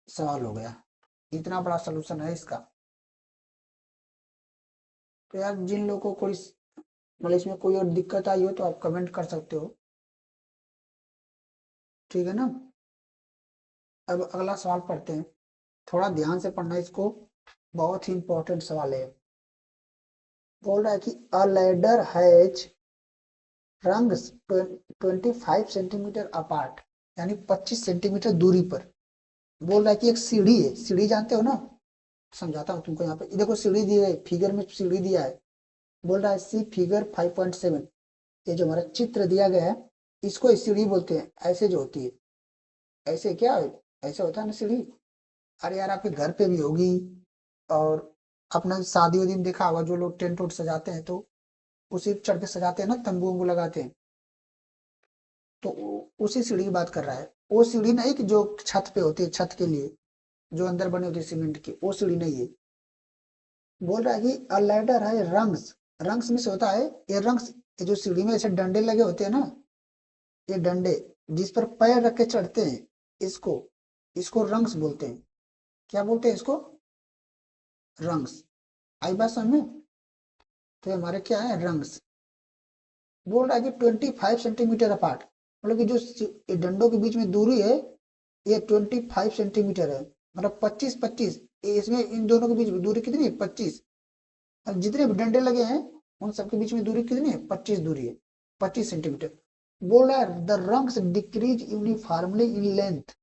सवाल हो गया, इतना बड़ा सलूशन है इसका। तो यार जिन लोगों को कोई मतलब इसमें कोई और दिक्कत आई हो तो आप कमेंट कर सकते हो, ठीक है ना। अब अगला सवाल पढ़ते हैं, थोड़ा ध्यान से पढ़ना इसको, बहुत ही इंपॉर्टेंट सवाल है। बोल रहा है कि अ ladder has rungs 25 centimetre apart, यानी 25 सेंटीमीटर दूरी पर। बोल रहा है कि एक सीढ़ी है, सीढ़ी जानते हो ना, समझाता हूँ तुमको। यहाँ पे देखो सीढ़ी दी है, फिगर में सीढ़ी दिया है। बोल रहा है सी फिगर 5.7, ये जो हमारा चित्र दिया गया है इसको सीढ़ी बोलते हैं। ऐसे जो होती है, ऐसे क्या ऐसे होता है ना सीढ़ी। अरे यार आपके घर पे भी होगी, और अपना शादी वादी में देखा होगा, जो लोग टेंट उट सजाते हैं तो उसी पे चढ़ के सजाते हैं ना, तंबू वंबू लगाते हैं, तो उसी सीढ़ी की बात कर रहा है। वो सीढ़ी नहीं कि जो छत पे होती है, छत के लिए जो अंदर बनी होती है सीमेंट की, वो सीढ़ी नहीं है। बोल रहा है कि अ लैडर है रंग्स, रंग्स में से होता है ये रंग्स, ये जो सीढ़ी में ऐसे डंडे लगे होते हैं ना, ये डंडे जिस पर पैर रख के चढ़ते हैं, इसको इसको रंग्स बोलते हैं। क्या बोलते हैं इसको? रंग्स। आई बात समझ में? तो हमारे क्या है रंग्स। बोल रहा है कि 25 सेंटीमीटर अपार्ट, मतलब कि जो डंडों के बीच में दूरी है ये 25 सेंटीमीटर है, मतलब 25 इसमें इन दोनों के बीच में दूरी कितनी है 25। अब जितने भी डंडे लगे हैं उन सबके बीच में दूरी कितनी है 25 दूरी है, 25 सेंटीमीटर। बोल रहा है the rungs decrease uniformly in length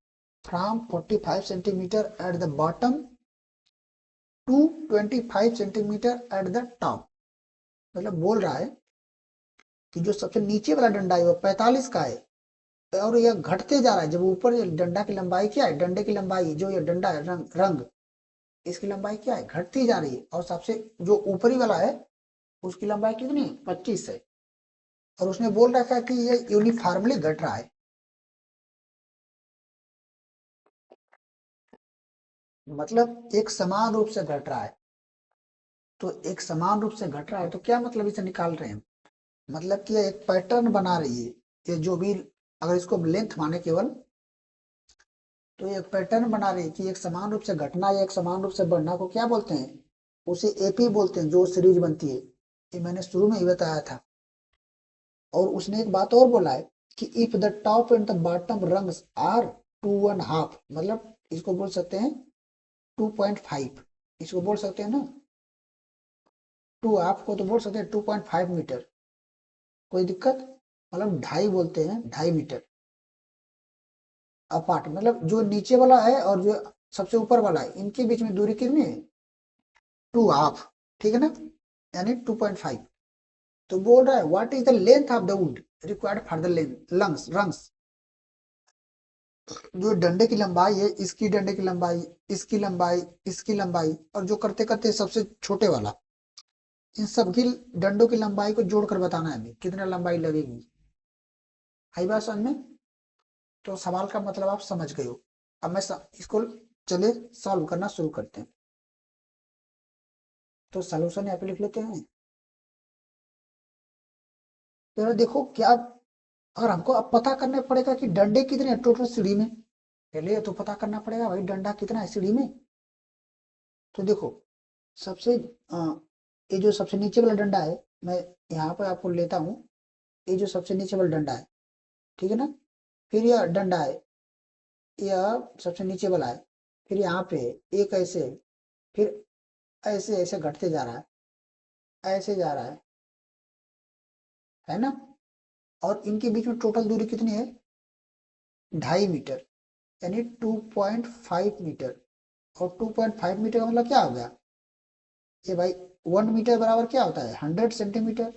from 45 centimetre at the bottom to 25 centimetre at the top. मतलब बोल रहा है कि जो सबसे नीचे वाला डंडा है वो 45 का है, और यह घटते जा रहा है। जब ऊपर डंडा की लंबाई क्या है, डंडे की लंबाई जो ये डंडा है रंग इसकी लंबाई क्या है घटती जा रही है, और सबसे जो ऊपरी वाला है उसकी लंबाई कितनी है 25 है। और उसने बोल रखा है कि ये यूनिफॉर्मली घट रहा है, मतलब एक समान रूप से घट रहा है। तो एक समान रूप से घट रहा है तो क्या मतलब इसे निकाल रहे हैं, मतलब कि ये एक पैटर्न बना रही है। ये जो भी अगर इसको लेंथ माने केवल, तो ये पैटर्न बना रही है कि एक समान रूप से घटना या एक समान रूप से बढ़ना को क्या बोलते हैं, उसे एपी बोलते हैं, जो सीरीज बनती है। ये मैंने शुरू में ही बताया था। और उसने एक बात और बोला है कि if the top and the bottom rungs are 2.5, मतलब इसको बोल सकते हैं 2.5, इसको बोल सकते हैं ना 2.5 को तो बोल सकते हैं 2.5 मीटर, कोई दिक्कत, मतलब 2.5 बोलते हैं, 2.5 मीटर अपार्ट, मतलब जो नीचे वाला है और जो सबसे ऊपर वाला है इनके बीच में दूरी कितनी है 2.5, ठीक है ना, यानी 2.5। तो बोल रहा है what is the length of the wood required for the lungs rungs, जो डंडे की लंबाई है, इसकी डंडे की लंबाई, इसकी लंबाई, इसकी लंबाई, और जो करते करते सबसे छोटे वाला, इन सब की डंडों की लंबाई को जोड़कर बताना है हमें कितना लंबाई लगेगी। आई बात समझ में? तो सवाल का मतलब आप समझ गए हो। अब मैं इसको चलिए सॉल्व करना शुरू करते हैं। तो सॉल्यूशन यहाँ पे लिख लेते हैं। तो देखो क्या, और हमको अब पता करना पड़ेगा कि डंडे कितने हैं टोटल सीढ़ी में। पहले ये तो पता करना पड़ेगा भाई डंडा कितना है सीढ़ी में। तो देखो सबसे ये जो सबसे नीचे वाला डंडा है, मैं यहाँ पे आपको लेता हूँ। ये जो सबसे नीचे वाला डंडा है, ठीक है ना, फिर यह डंडा है, यह सबसे नीचे वाला है, फिर यहाँ पे एक ऐसे, फिर ऐसे ऐसे घटते जा रहा है, ऐसे जा रहा है ना। और इनके बीच में टोटल दूरी कितनी है, 2.5 मीटर, यानी 2.5 मीटर। और 2.5 मीटर का मतलब क्या हो गया, ये भाई 1 मीटर बराबर क्या होता है, 100 सेंटीमीटर।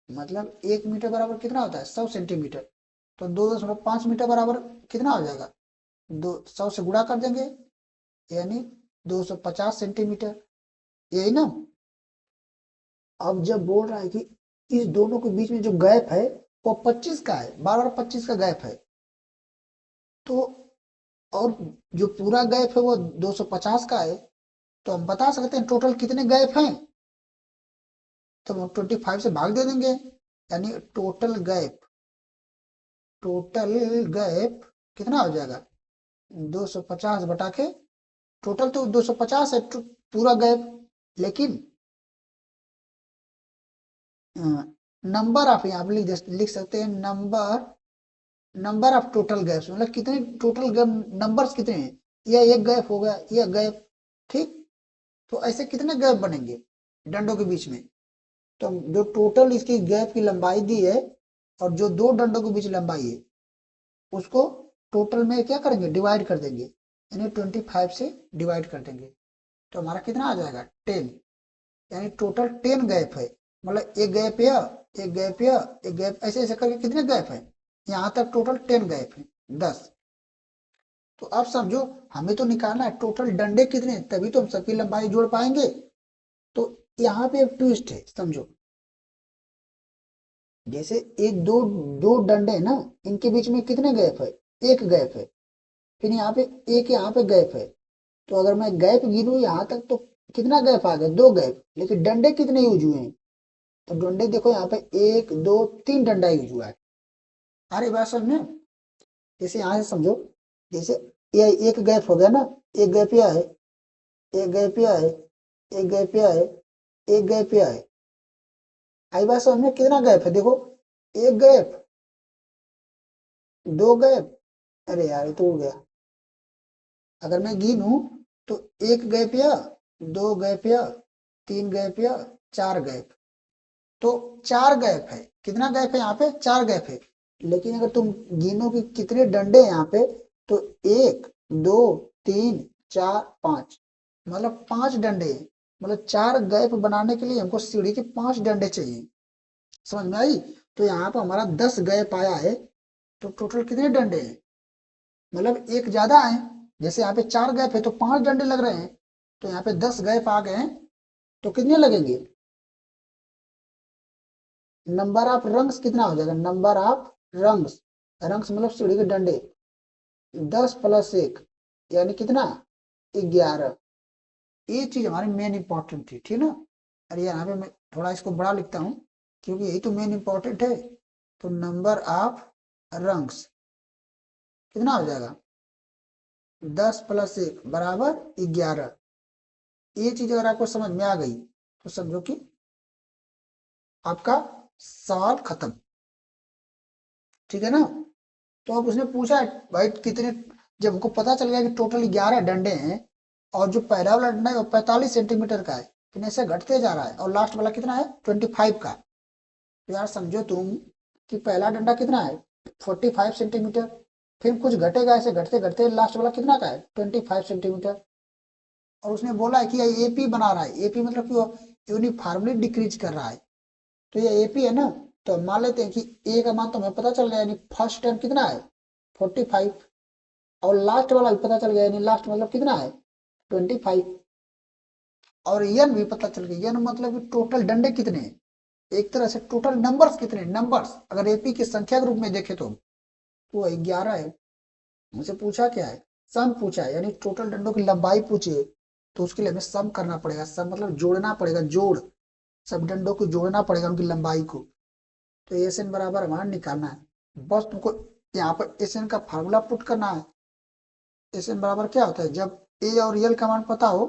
मतलब 1 मीटर बराबर कितना होता है, 100 सेंटीमीटर। तो 2.5 मीटर बराबर कितना हो जाएगा, 100 से गुणा कर देंगे, यानी 250 सेंटीमीटर, यही ना। अब जब बोल रहा है कि इस दोनों के बीच में जो गैप है वो 25 का है, बार बार 25 का गैप है। तो और जो पूरा गैप है वो 250 का है। तो हम बता सकते हैं टोटल कितने गैप हैं। तो हम 25 से भाग दे देंगे, यानी टोटल गैप कितना हो जाएगा, 250 बटा के, टोटल तो 250 है पूरा गैप। लेकिन नंबर आप यहाँ पे लिख सकते हैं, नंबर ऑफ टोटल गैप्स, मतलब कितने टोटल गैप नंबर्स कितने हैं। यह एक गैप हो गया, यह गैप, ठीक। तो ऐसे कितने गैप बनेंगे डंडों के बीच में। तो जो टोटल इसकी गैप की लंबाई दी है और जो दो डंडों के बीच लंबाई है उसको टोटल में क्या करेंगे, डिवाइड कर देंगे, यानी 25 से डिवाइड कर देंगे। तो हमारा कितना आ जाएगा, 10। यानी टोटल 10 गैप है। मतलब एक गैप या एक गैप या एक गैप, ऐसे ऐसे करके कितने गैप है, यहाँ तक टोटल 10 गैप है, 10। तो अब समझो हमें तो निकालना है टोटल डंडे कितने, तभी तो हम सबकी लंबाई जोड़ पाएंगे। तो यहाँ पे एक ट्विस्ट है, समझो। जैसे एक दो दो डंडे हैं ना, इनके बीच में कितने गैप है, एक गैप है। फिर यहाँ पे एक, यहाँ पे गैप है। तो अगर मैं गैप गिनूं यहाँ तक तो कितना गैप आ गया, दो गैप। लेकिन डंडे कितने यूज हुए हैं, तो डंडे देखो यहाँ पे 1 2 3 डंडा यूज हुआ है। अरे बात समझ में, जैसे यहाँ से समझो, जैसे ये एक गैप हो गया ना, एक गैप यह है, एक गैप यह है, एक गैप यह है, एक गैप यह है। आई बात समझ में, कितना गैप है देखो, एक गैप, दो गैप, अरे यार ये तो हो गया। अगर मैं गिनूं तो एक गैप या, दो गैप या, तीन गैप या, चार गैप। तो चार गैप है, कितना गैप है यहाँ पे, चार गैप है। लेकिन अगर तुम गिनो कि कितने डंडे हैं यहाँ पे, तो 1 2 3 4 5, मतलब 5 डंडे हैं। मतलब चार गैप बनाने के लिए हमको सीढ़ी के 5 डंडे चाहिए। समझ में आई। तो यहाँ पर हमारा 10 गैप आया है। तो टोटल कितने डंडे हैं, मतलब एक ज्यादा है। जैसे यहाँ पे 4 गैप है तो 5 डंडे लग रहे हैं। तो यहाँ पे 10 गैप आ गए हैं, तो कितने लगेंगे, नंबर ऑफ रंग्स कितना हो जाएगा, नंबर ऑफ रंग्स, रंग्स मतलब सीढ़ी के डंडे, 10 + 1 यानी कितना, 11। ये चीज हमारी मेन इंपॉर्टेंट थी, ठीक ना। अरे यहाँ पे मैं थोड़ा इसको बड़ा लिखता हूँ, क्योंकि यही तो मेन इंपॉर्टेंट है। तो नंबर ऑफ रंग्स कितना हो जाएगा, 10 + 1 बराबर 11। ये चीज अगर आपको समझ में आ गई तो समझो कि आपका सवाल खत्म, ठीक है ना। तो अब उसने पूछा भाई कितने, जब हमको पता चल गया कि टोटल 11 डंडे हैं, और जो पहला वाला डंडा है वो 45 सेंटीमीटर का है, फिर ऐसे घटते जा रहा है, और लास्ट वाला कितना है, 25 का। तो यार समझो तुम कि पहला डंडा कितना है, 45 सेंटीमीटर, फिर कुछ घटेगा, ऐसे घटते घटते लास्ट वाला कितना का है, 25 सेंटीमीटर। और उसने बोला है कि ये एपी बना रहा है, एपी मतलब कि वो यूनिफॉर्मली डिक्रीज कर रहा है। तो ये एपी है ना। तो मान लेते हैं कि ए का मान तो हमें पता चल गया, यानी फर्स्ट टर्म कितना है, 45। और लास्ट वाला भी पता चल गया, यानी लास्ट मतलब कितना है, 25। और यन भी पता चल गया, यन मतलब कि टोटल डंडे कितने हैं, एक तरह से टोटल नंबर्स कितने, नंबर्स अगर एपी की संख्या के रूप में देखे तो वो 11 है। मुझे पूछा क्या है, सम पूछा है, यानी टोटल डंडों की लंबाई पूछी है, तो उसके लिए हमें सम करना पड़ेगा। सम मतलब जोड़ना पड़ेगा, जोड़, सब डंडों को जोड़ना पड़ेगा उनकी लंबाई को। तो एस एन बराबर हमारा निकालना है, बस तुमको यहाँ पर एस एन का फार्मूला पुट करना है। एस एन बराबर क्या होता है, जब ए और यल का मान पता हो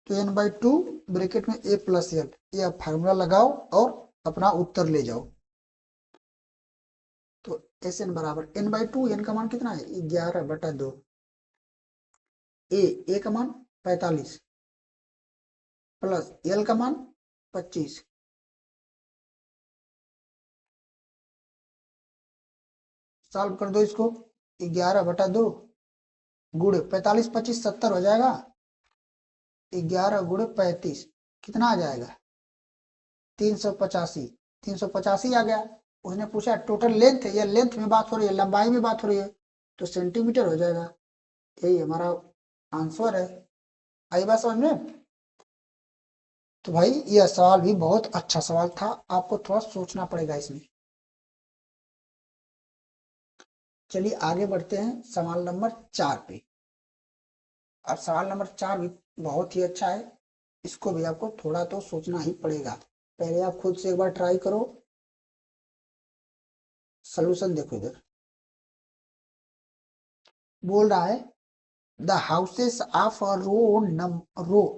तो n/2 ब्रैकेट में a प्लस यल, ये आप फार्मूला लगाओ और अपना उत्तर ले जाओ। तो एस एन बराबर n/2, एन का मान कितना है 11/2, ए का मान 45 प्लस यल का मान 25। सॉल्व कर दो इसको, 11/2 गुड़े 45, 25, 70 हो जाएगा, 11 गुड़े 35 कितना आ जाएगा 385, 385 आ गया। उसने पूछा टोटल लेंथ है, या लेंथ में बात हो रही है, लंबाई में बात हो रही है, तो सेंटीमीटर हो जाएगा। यही हमारा आंसर है। आई बात समझ में। तो भाई यह सवाल भी बहुत अच्छा सवाल था, आपको थोड़ा सोचना पड़ेगा इसमें। चलिए आगे बढ़ते हैं सवाल नंबर 4 पे। अब सवाल नंबर 4 भी बहुत ही अच्छा है, इसको भी आपको थोड़ा तो सोचना ही पड़ेगा। पहले आप खुद से एक बार ट्राई करो, सोल्यूशन देखो इधर। बोल रहा है the houses of a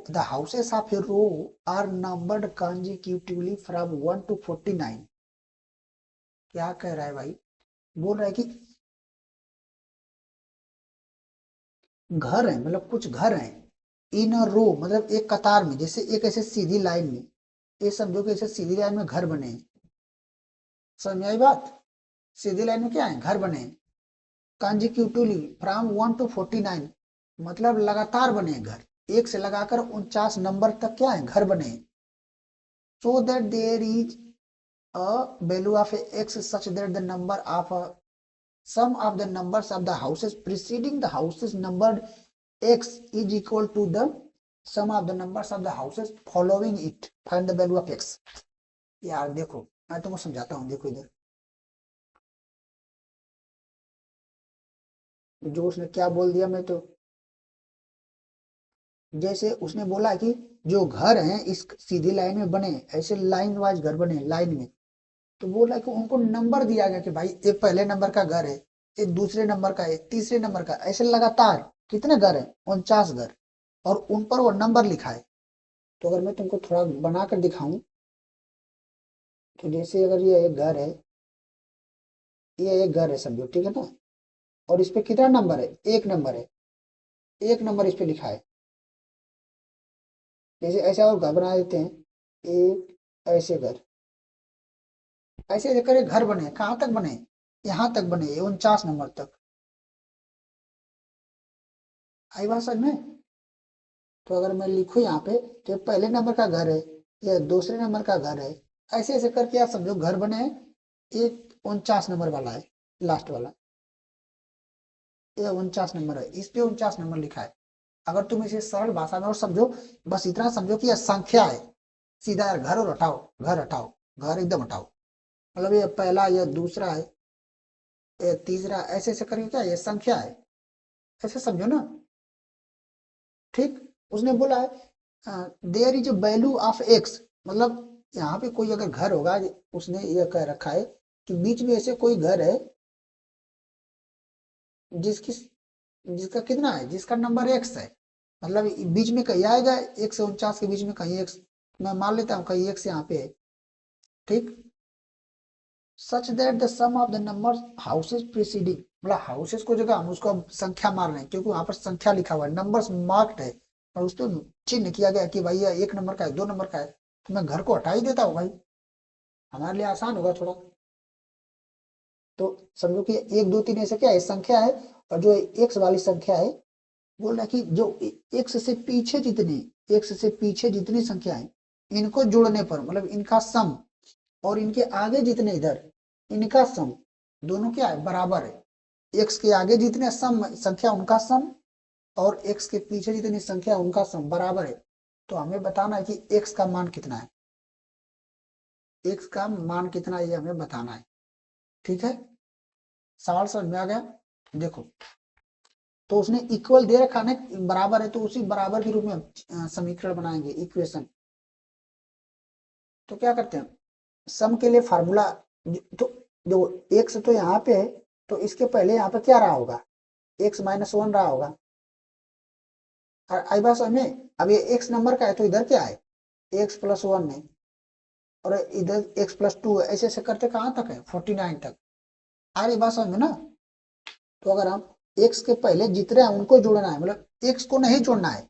the houses of a row are numbered consecutively from 1 to 49। क्या कह रहा है भाई, बोल रहा है कि घर है, मतलब कुछ घर हैं इन अ रो, मतलब एक कतार में, जैसे एक ऐसे सीधी लाइन में, ये समझो कि ऐसे सीधी लाइन में घर बने हैं। समझ में आई बात, सीधी लाइन में क्या है घर बने हैं, कॉन्जिक्यूटिवली फ्रॉम 1 to 49, मतलब लगातार बने हैं घर, एक से लगाकर 49 नंबर तक क्या है घर बने हैं। So that there is a value of x such that the number of sum of the numbers of the houses preceding the houses numbered x is equal to the sum of the numbers of the houses following it, find the value of x। यार देखो मैं तुमको समझाता हूँ, देखो इधर जो उसने क्या बोल दिया, मैं तो जैसे उसने बोला कि जो घर हैं इस सीधी लाइन में बने, ऐसे लाइन वाइज घर बने लाइन में, तो बोला कि उनको नंबर दिया गया कि भाई एक पहले नंबर का घर है, एक दूसरे नंबर का है, तीसरे नंबर का, ऐसे लगातार कितने घर है 49 घर, और उन पर वो नंबर लिखा है। तो अगर मैं तुमको थोड़ा बनाकर दिखाऊं, तो जैसे अगर ये एक घर है, ये एक घर है समझो, ठीक है ना, और इस पे कितना नंबर है, एक नंबर है, एक नंबर इस पे लिखा है। जैसे ऐसे और घर बना देते हैं, एक ऐसे घर, ऐसे ऐसे करे घर बने, कहाँ तक बने, यहाँ तक बने 49 नंबर तक। आई बात समझ में। तो अगर मैं लिखूं यहाँ पे, तो पहले नंबर का घर है, या दूसरे नंबर का घर है, ऐसे ऐसे करके आप समझो घर बने हैं, एक 49 नंबर वाला है लास्ट वाला, ये 49 नंबर है, इस पे 49 नंबर लिखा है। अगर तुम इसे सरल भाषा में और समझो, बस इतना समझो कि यह संख्या है, सीधा यार घर और हटाओ, घर हटाओ, घर एकदम हटाओ, मतलब ये पहला, यह दूसरा है, ये तीसरा, ऐसे ऐसे करके क्या ये संख्या है, ऐसे समझो ना। ठीक, उसने बोला है there is value of x, मतलब यहाँ पे कोई अगर घर होगा, उसने यह कह रखा है कि बीच में ऐसे कोई घर है जिसकी जिसका कितना है, जिसका नंबर एक्स है, मतलब बीच में कहीं आएगा 1 से 49 के बीच में कहीं एक्स, मैं मान लेता हूँ कहीं एक्स यहाँ पे है। ठीक, such that the sum of the number houses preceding, मतलब हाउसेस को जगह हम उसको हम संख्या मार रहे हैं, क्योंकि वहां पर संख्या लिखा हुआ है, नंबर्स मार्क्ड है, और उस पर चिन्ह किया गया कि भाई ये 1 नंबर का है, 2 नंबर का है, तो मैं घर को हटा ही देता हूँ भाई, हमारे लिए आसान होगा थोड़ा। तो समझो कि 1 2 3 ऐसे क्या है संख्या है, और जो एक्स वाली संख्या है, बोल रहा है कि जो एक्स से पीछे जितनी, एक्स से पीछे जितनी संख्या है, इनको जोड़ने पर, मतलब इनका सम, और इनके आगे जितने इधर, इनका सम, दोनों क्या है बराबर है। एक्स के आगे जितने सम संख्या उनका सम, और एक्स के पीछे जितनी संख्या उनका सम बराबर है। तो हमें बताना है कि एक्स का मान कितना है। एक्स का मान कितना ये हमें बताना है। ठीक है, सवाल समझ में आ गया। देखो, तो उसने इक्वल दे रखा ना, बराबर है, तो उसी बराबर के रूप में हम समीकरण बनाएंगे, इक्वेशन। तो क्या करते हैं, सम के लिए फार्मूला, तो जो एक्स तो यहाँ पे है, तो इसके पहले यहाँ पे क्या रहा होगा, x-1 रहा होगा। और आई बात समझ में, अब ये x नंबर का है तो इधर क्या है, x+1 है, और इधर x+2 है, ऐसे ऐसे करते कहाँ तक है, 49 तक। आ रही बात समझ में ना। तो अगर हम x के पहले जितने हैं उनको जोड़ना है, मतलब x को नहीं जोड़ना है,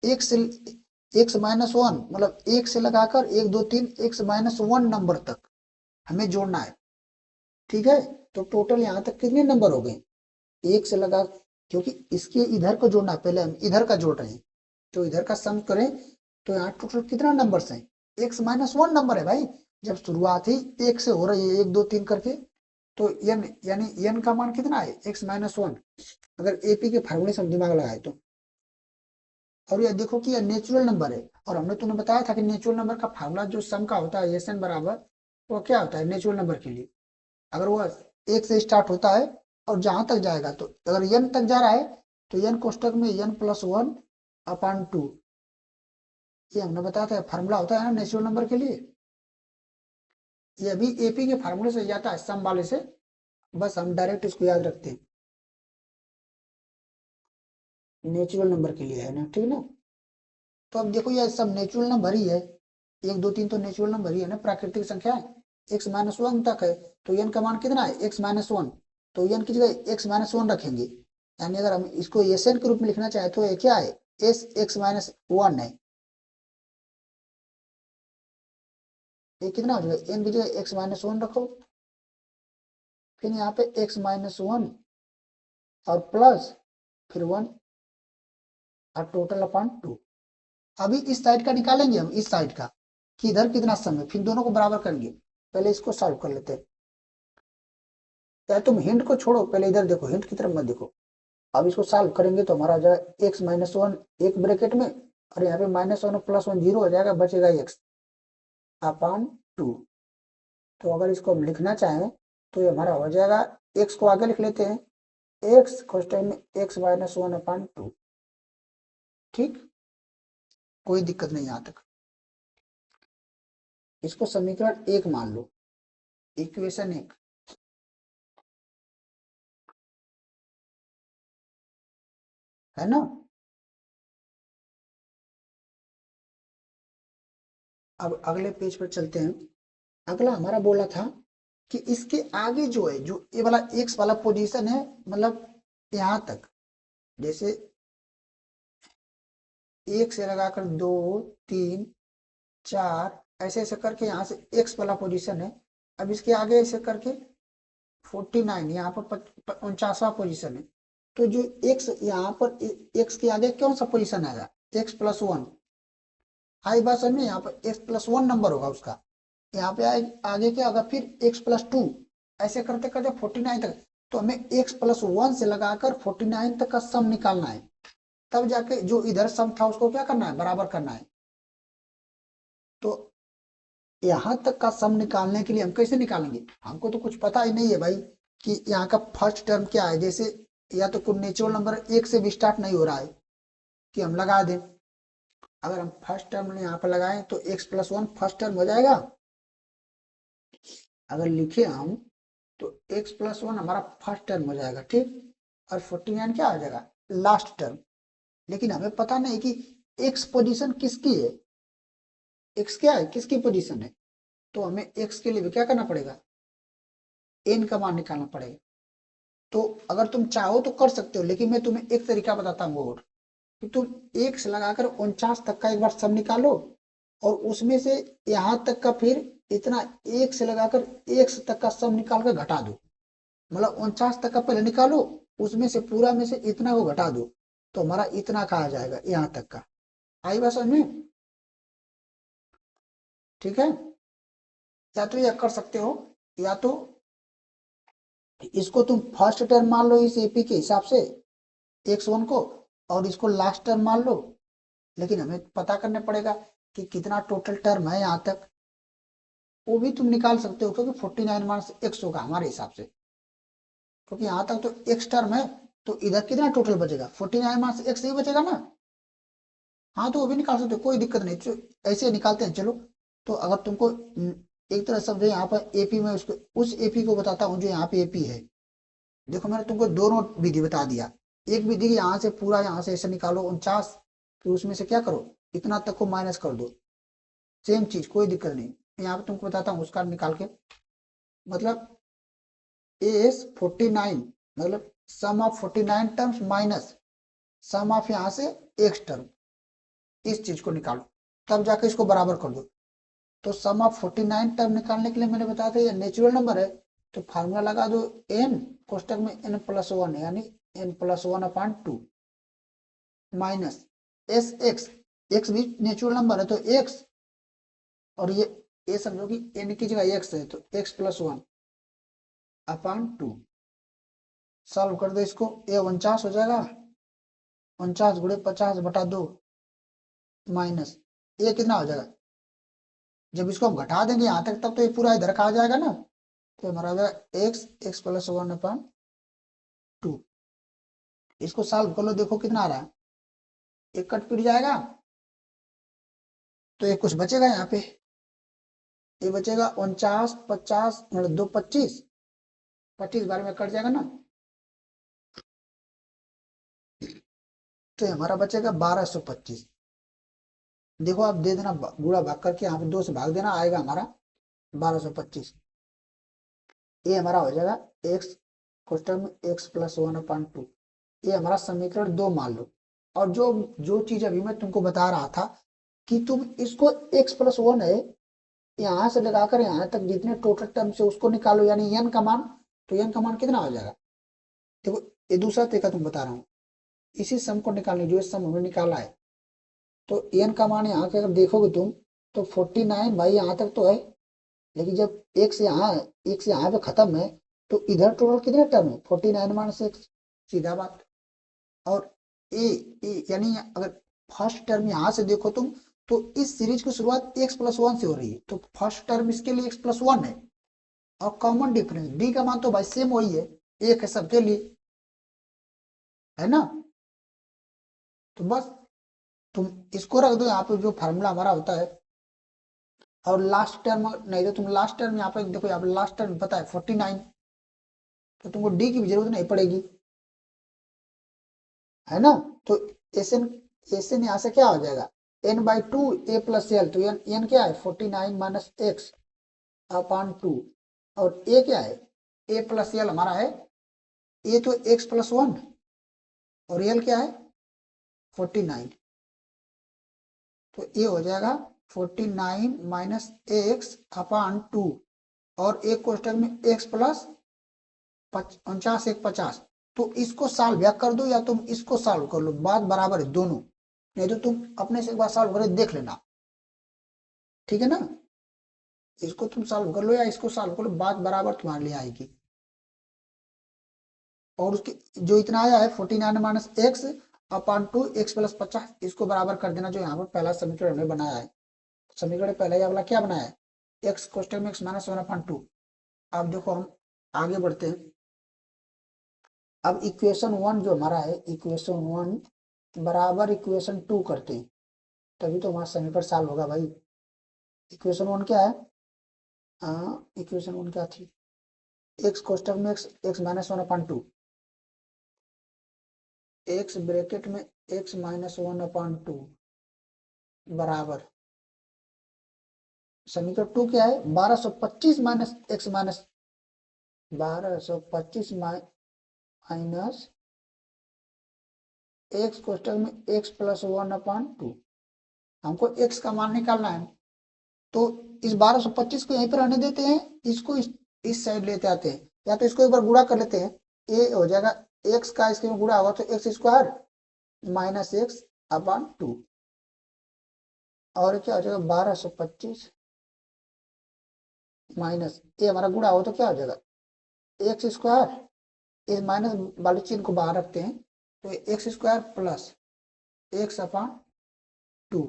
x x-1 मतलब एक से लगाकर 1 2 3 x-1 नंबर तक हमें जोड़ना है। ठीक है, तो टोटल यहाँ तक कितने नंबर हो गए, एक से लगा, क्योंकि इसके इधर को जोड़ना है, पहले हम इधर का जोड़ रहे हैं, तो इधर का सम करें तो यहाँ टोटल कितना नंबर है, x-1 नंबर है भाई। जब शुरुआत ही एक से हो रही है, 1 2 3 करके, तो n यानी n का मान कितना है, x-1, अगर एपी के फार्मूले से हम दिमाग लगाए तो। और ये देखो कि यह नेचुरल नंबर है, और हमने तुम्हें बताया था कि नेचुरल नंबर का फार्मूला जो सम का होता है, एस एन बराबर, वो क्या होता है नेचुरल नंबर के लिए, अगर वो एक से स्टार्ट होता है और जहां तक जाएगा, तो अगर एन तक जा रहा है तो एन कोष्टक में n+1/2, ये हमने बताया था फार्मूला होता है ना नेचुरल नंबर के लिए। ये अभी एपी के फार्मूले से जाता है, सम वाले से, बस हम डायरेक्ट इसको याद रखते हैं, नेचुरल नंबर के लिए है ना, ठीक ना। तो अब देखो ये सब नेचुरल नंबर ही है, 1 2 3 तो नेचुरल नंबर ही है ना, प्राकृतिक संख्या है, x-1 तक है, तो n का मान कितना है, x-1, तो n की जगह x-1 रखेंगे, यानी अगर हम इसको एस एन के रूप में लिखना चाहे तो ये क्या है, एस x-1 है, ये कितना हो जाएगा, n की जगह x-1 रखो, फिर यहाँ पे x-1 और प्लस फिर 1 और टोटल अपॉन 2। अभी इस साइड का निकालेंगे हम, इस साइड का कि इधर कितना सम है, फिर दोनों को बराबर करेंगे। पहले इसको सॉल्व कर लेते हैं, चाहे तुम हिंट को छोड़ो, पहले इधर देखो, हिंट की तरफ मत देखो। अब इसको सॉल्व करेंगे तो हमारा आ जाएगा x-1 एक ब्रैकेट में, और यहाँ पे -1 और +1 0 हो जाएगा, बचेगा x/2। तो अगर इसको हम लिखना चाहें तो ये हमारा हो जाएगा, x को आगे लिख लेते हैं, x क्वेश्चन में x-1/2। ठीक, कोई दिक्कत नहीं यहाँ तक। इसको समीकरण 1 मान लो, इक्वेशन 1, है ना। अब अगले पेज पर चलते हैं। अगला हमारा बोला था कि इसके आगे जो है, जो ये वाला एक्स वाला पोजीशन है, मतलब यहां तक, जैसे एक से लगाकर 2 3 4 ऐसे ऐसे करके यहाँ से एक्स वाला पोजीशन है। अब इसके आगे ऐसे करके 49, यहाँ पर 49वां पोजीशन है। तो जो एक्स यहाँ पर एक्स के आगे कौन सा पोजीशन आएगा, x+1, आई बात समझ में, यहाँ पर x+1 नंबर होगा उसका, यहाँ पे आगे क्या होगा, फिर x+2, ऐसे करते करते 49 तक। तो हमें x+1 से लगाकर 49 तक का सम निकालना है, तब जाके जो इधर सम था उसको क्या करना है, बराबर करना है। तो यहाँ तक का सम निकालने के लिए हम कैसे निकालेंगे, हमको तो कुछ पता ही नहीं है भाई कि यहाँ का फर्स्ट टर्म क्या है। जैसे या तो कोई नेचुरल नंबर एक से भी स्टार्ट नहीं हो रहा है कि हम लगा दें। अगर हम फर्स्ट टर्म यहाँ पर लगाएं तो x+1 फर्स्ट टर्म हो जाएगा, अगर लिखे हम तो x+1 हमारा फर्स्ट टर्म हो जाएगा, ठीक, और 49 क्या हो जाएगा, लास्ट टर्म। लेकिन हमें पता नहीं कि x पोजीशन किसकी है, x क्या है, किसकी पोजीशन है। तो हमें x के लिए भी क्या करना पड़ेगा, n का मान निकालना पड़ेगा। तो अगर तुम चाहो तो कर सकते हो, लेकिन मैं तुम्हें एक तरीका बताता हूँ और, कि तुम 1 से लगाकर 49 तक का एक बार सम निकालो, और उसमें से यहां तक का फिर इतना 1 से लगाकर 1 तक का सम निकाल कर घटा दो, मतलब 49 तक का पहले निकालो, उसमें से पूरा में से इतना को घटा दो, तो हमारा इतना का आ जाएगा यहाँ तक का। आई बात समझ में, ठीक है। या तो यह कर सकते हो, या तो इसको तुम फर्स्ट टर्म मान लो इस एपी के हिसाब से, x1 को, और इसको लास्ट टर्म मान लो। लेकिन हमें पता करना पड़ेगा कि कितना टोटल टर्म है यहाँ तक, वो भी तुम निकाल सकते हो, क्योंकि 49 माइनस एक्स होगा हमारे हिसाब से, क्योंकि यहाँ तक तो एक्स टर्म है, तो इधर कितना टोटल बचेगा, 49 माइनस एक्स ही बचेगा ना। हाँ तो वो भी निकाल सकते हो, कोई दिक्कत नहीं, ऐसे निकालते हैं चलो। तो अगर तुमको एक तरह समझो, यहाँ पर एपी में उसको उस एपी को बताता हूँ जो यहाँ पे एपी है। देखो मैंने तुमको दोनों विधि बता दिया। एक विधि यहाँ से पूरा यहाँ से ऐसे निकालो 49, फिर उसमें से क्या करो, इतना तक को माइनस कर दो, सेम चीज, कोई दिक्कत नहीं। यहाँ पे तुमको बताता हूँ उसका निकाल के, मतलब एस 49, मतलब sum of 49 terms minus sum of यहाँ से एक्स टर्म, इस चीज को निकालो, तब जाके इसको बराबर कर दो। तो सम ऑफ 49 टर्म निकालने के लिए मैंने बताया था ये नेचुरल नंबर है, तो फार्मूला लगा दो n, कोष्टक में n+1 है, यानी n+1/2 minus S x, x भी नेचुरल नंबर है तो x, और ये समझो कि n की जगह x है, तो x+1/2। सॉल्व कर दो इसको, ये 49 हो जाएगा, 49 × 50/2 माइनस ये कितना हो जाएगा, जब इसको हम घटा देंगे यहाँ तक तब तो ये पूरा इधर का आ जाएगा ना, तो हमारा आ जाएगा x+1/2। इसको सॉल्व कर लो, देखो कितना आ रहा है, एक कट पिट जाएगा तो ये कुछ बचेगा यहाँ पे, ये बचेगा 49, 50 मतलब 2 25, 25 बार में कट जाएगा ना, तो हमारा बचेगा 1225। देखो आप दे देना गुणा भाग करके, यहाँ पे 2 से भाग देना, आएगा हमारा 1225। ये हमारा हो जाएगा एक्स, कोष्टक में x+1/2, ये हमारा समीकरण 2 मान लो। और जो जो चीज अभी मैं तुमको बता रहा था कि तुम इसको x+1 है, यहाँ से लगाकर यहाँ तक जितने टोटल टर्म से उसको निकालो, यानी n का मान, तो n का मान कितना हो जाएगा, देखो ये दूसरा तरीका तुम बता रहा हूँ, इसी सम को निकालने, जो इस सम हमने निकाला है, तो n का मान यहाँ के अगर देखोगे तुम, तो 49 भाई यहाँ तक तो है, लेकिन जब एक से यहाँ पे खत्म है, तो इधर टोटल कितने टर्म है, 49 माइनस एक्स, सीधा बात। और ए यानी अगर फर्स्ट टर्म यहाँ से देखो तुम, तो इस सीरीज की शुरुआत x+1 से हो रही है, तो फर्स्ट टर्म इसके लिए x+1 है, और कॉमन डिफरेंस डी का मान तो भाई सेम वही है, एक है सबके लिए, है ना। तो बस तुम इसको रख दो यहाँ पे, जो फार्मूला हमारा होता है, और लास्ट टर्म नहीं तो तुम लास्ट टर्म यहाँ पे देखो, यहाँ पे लास्ट टर्म पता है 49, तो तुमको डी की भी जरूरत नहीं पड़ेगी, है ना। तो एसएन एसएन यहाँ से क्या हो जाएगा, n/2 a+l, तो n क्या है 49 माइनस x/2, और a क्या है a+l हमारा है, a तो x+1 और l क्या है 49, तो ये हो जाएगा 49 माइनस x/2, और एक कोष्टक में x+49 एक 50। तो इसको सॉल्व या कर दो या तुम इसको सॉल्व कर लो, बात बराबर है दोनों, नहीं तो तुम अपने से एक बार सॉल्व करके देख लेना, ठीक है ना। इसको तुम सॉल्व कर लो या इसको सॉल्व कर लो, बात बराबर तुम्हारे लिए आएगी। और उसके जो इतना आया है 49 माइनस x/2 x+50, इसको बराबर कर देना, जो यहाँ पर पहला समीकरण हमने बनाया है, समीकरण पहला ही वाला क्या बनाया है, x कोष्टक में x-1/2। अब देखो हम आगे बढ़ते हैं, अब इक्वेशन 1 जो हमारा है, इक्वेशन 1 बराबर इक्वेशन 2 करते हैं, तभी तो हमारा समीकरण सॉल्व होगा भाई। इक्वेशन 1 क्या है, इक्वेशन 1 क्या थी, x कोष्टक में x-1/2, x ब्रैकेट में x-1/2 बराबर समीकरण 2 क्या है, 1225 minus x minus 1225 minus x कोष्टक में x+1/2, हमको x का मान निकालना है, तो इस 1225 को यहीं पर रहने देते हैं, इसको इस साइड लेते आते हैं, या तो इसको एक बार गुणा कर लेते हैं, ये हो जाएगा x का इसके में गुणा होगा तो x² माइनस x/2, और क्या हो जाएगा 1225 माइनस ये हमारा गुणा हो तो क्या हो जाएगा x², इस माइनस वाले चिन्ह को बाहर रखते हैं, तो x² प्लस x/2,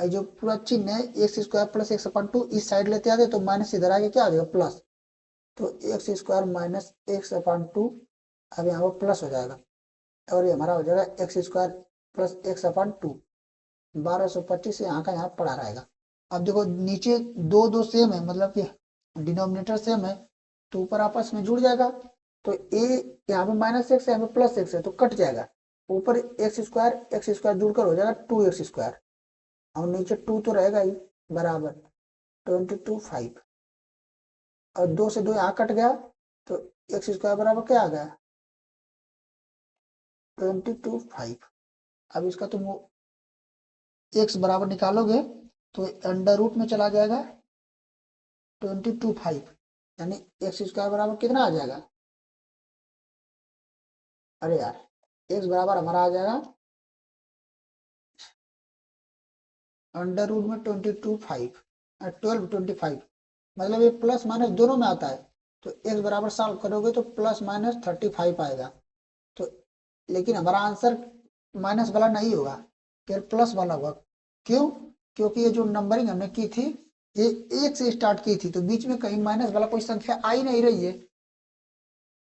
जो पूरा चिन्ह है x square plus x upon two इस साइड लेते आते तो माइनस इधर आके क्या हो जाएगा प्लस, तो x square minus x upon two अब यहाँ पर प्लस हो जाएगा और ये हमारा हो जाएगा x square plus x upon two 1225 यहाँ का यहाँ पड़ा रहेगा। अब देखो नीचे दो दो सेम है मतलब कि डिनोमिनेटर सेम है तो ऊपर आपस में जुड़ जाएगा, तो ए यहाँ पे माइनस एक्स है यहाँ पे प्लस एक्स है तो कट जाएगा, ऊपर एक्स स्क्वायर जुड़कर हो जाएगा 2x स्क्वायर और नीचे 2 तो रहेगा ही बराबर 22 5 और 2 से 2 यहाँ कट गया तो एक्स स्क्वायर बराबर क्या आ गया 22 5। अब इसका तुम एक्स बराबर निकालोगे तो अंडर रूट में चला जाएगा 22 5 यानी एक्स स्क्वायर बराबर कितना आ जाएगा, अरे यार एक्स बराबर हमारा आ जाएगा अंडर रूट में 12 25 मतलब ये प्लस माइनस दोनों में आता है तो एक्स बराबर सॉल्व करोगे तो प्लस माइनस 35 आएगा, तो लेकिन हमारा आंसर माइनस वाला नहीं होगा फिर प्लस वाला होगा। क्यों? क्योंकि ये जो नंबरिंग हमने की थी ये एक से स्टार्ट की थी तो बीच में कहीं माइनस वाला कोई संख्या आ ही नहीं रही है